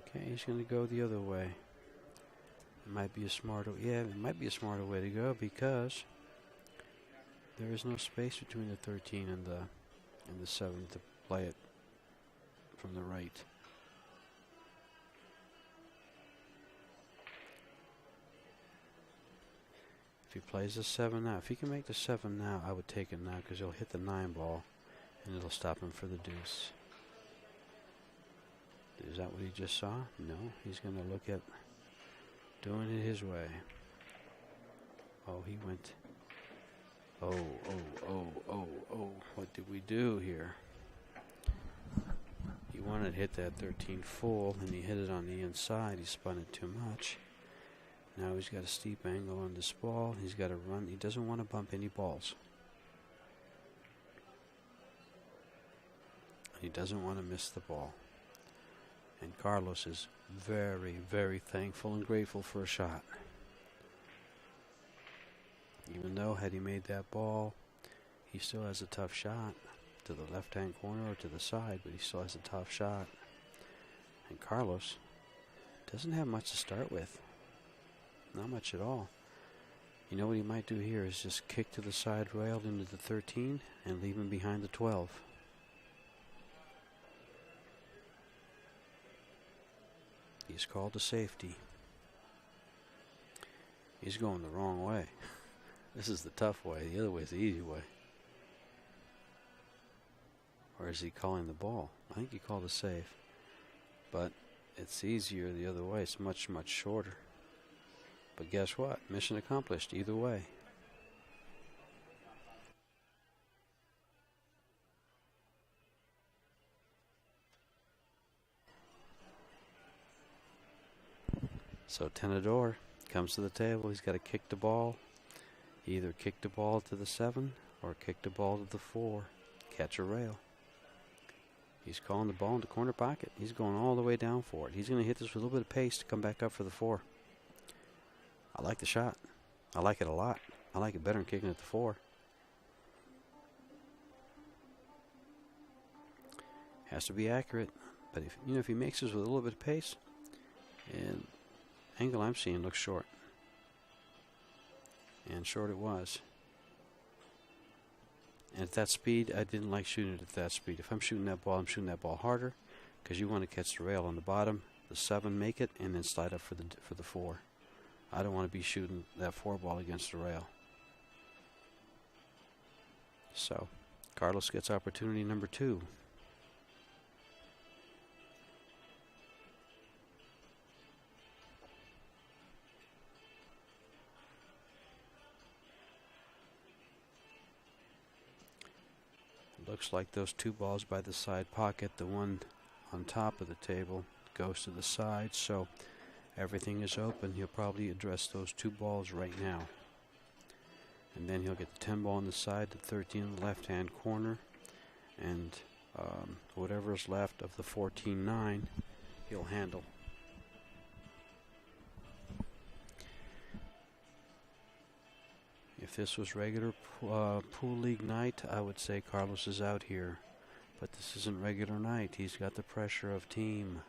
Okay, he's going to go the other way. It might be a smarter, yeah, it might be a smarter way to go because there is no space between the 13 and the 7 to play it from the right. If he plays the 7 now, if he can make the 7 now, I would take it now because he'll hit the 9 ball and it'll stop him for the deuce. Is that what he just saw? No, he's going to look at doing it his way. Oh, he went. Oh, oh, oh, oh, oh. What did we do here? He wanted to hit that 13 full, and he hit it on the inside. He spun it too much. Now he's got a steep angle on this ball. He's got to run. He doesn't want to bump any balls. He doesn't want to miss the ball. And Carlos is very, very thankful and grateful for a shot. Even though had he made that ball, he still has a tough shot. to the left-hand corner or to the side, but he still has a tough shot. And Carlos doesn't have much to start with. Not much at all. You know what he might do here is just kick to the side rail into the 13 and leave him behind the 12. He's called to safety. He's going the wrong way. This is the tough way. The other way is the easy way. Or is he calling the ball? I think he called a safe. But it's easier the other way. It's much, much shorter. But guess what? Mission accomplished either way. So Tenedor comes to the table. He's got to kick the ball. Either kick the ball to the 7 or kick the ball to the 4. Catch a rail. He's calling the ball in the corner pocket. He's going all the way down for it. He's going to hit this with a little bit of pace to come back up for the 4. I like the shot. I like it a lot. I like it better than kicking at the 4. Has to be accurate, but if he makes this with a little bit of pace, and angle I'm seeing looks short. And short it was. And at that speed, I didn't like shooting it at that speed. If I'm shooting that ball, I'm shooting that ball harder, because you want to catch the rail on the bottom, the 7 make it, and then slide up for the 4. I don't want to be shooting that 4 ball against the rail. So, Carlos gets opportunity number 2. Looks like those 2 balls by the side pocket, the one on top of the table goes to the side, so everything is open. He'll probably address those 2 balls right now. And then he'll get the 10 ball on the side, the 13 in the left-hand corner, and whatever is left of the 14-9, he'll handle. If this was regular pool league night, I would say Carlos is out here. But this isn't regular night. He's got the pressure of team.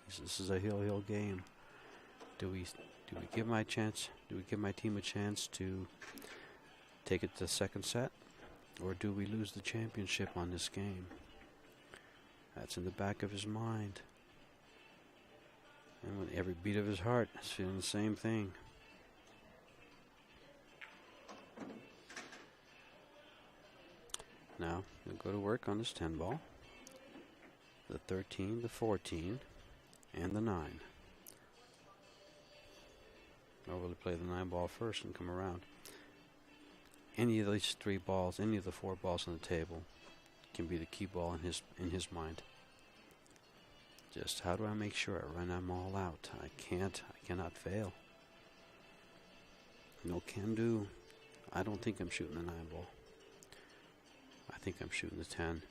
This is a hill game. Do we give my chance? Do we give my team a chance to take it to the second set, or do we lose the championship on this game? That's in the back of his mind, and with every beat of his heart, he's feeling the same thing. Now he'll go to work on this 10 ball, the 13, the 14, and the 9. I'll really play the 9 ball first and come around. Any of these 3 balls, any of the 4 balls on the table can be the key ball in his mind. Just how do I make sure I run them all out? I cannot fail. No can do. I don't think I'm shooting the 9 ball. I think I'm shooting the 10.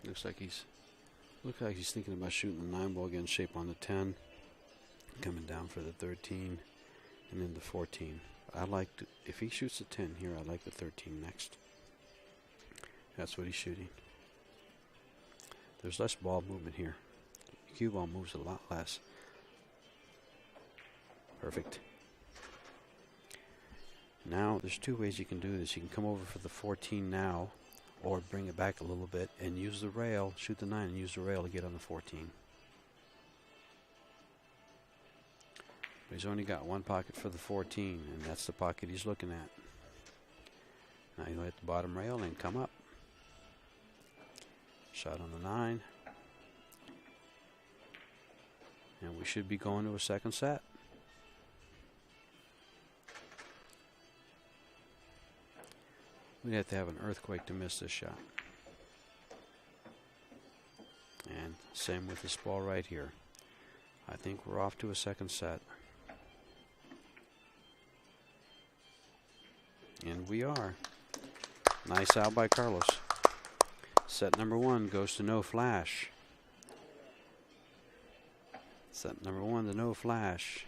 Looks like he's thinking about shooting the 9 ball, getting shape on the 10, coming down for the 13, and then the 14. If he shoots the 10 here, I like the 13 next. That's what he's shooting. There's less ball movement here. The cue ball moves a lot less. Perfect. Now, there's 2 ways you can do this. You can come over for the 14 now, or bring it back a little bit and use the rail, shoot the 9 and use the rail to get on the 14. But he's only got 1 pocket for the 14, and that's the pocket he's looking at. Now he'll hit the bottom rail and come up. Shot on the 9. And we should be going to a second set. We'd have to have an earthquake to miss this shot. And same with this ball right here. I think we're off to a second set. And we are. Nice out by Carlos. Set number 1 goes to no flash. Set number 1 to no flash.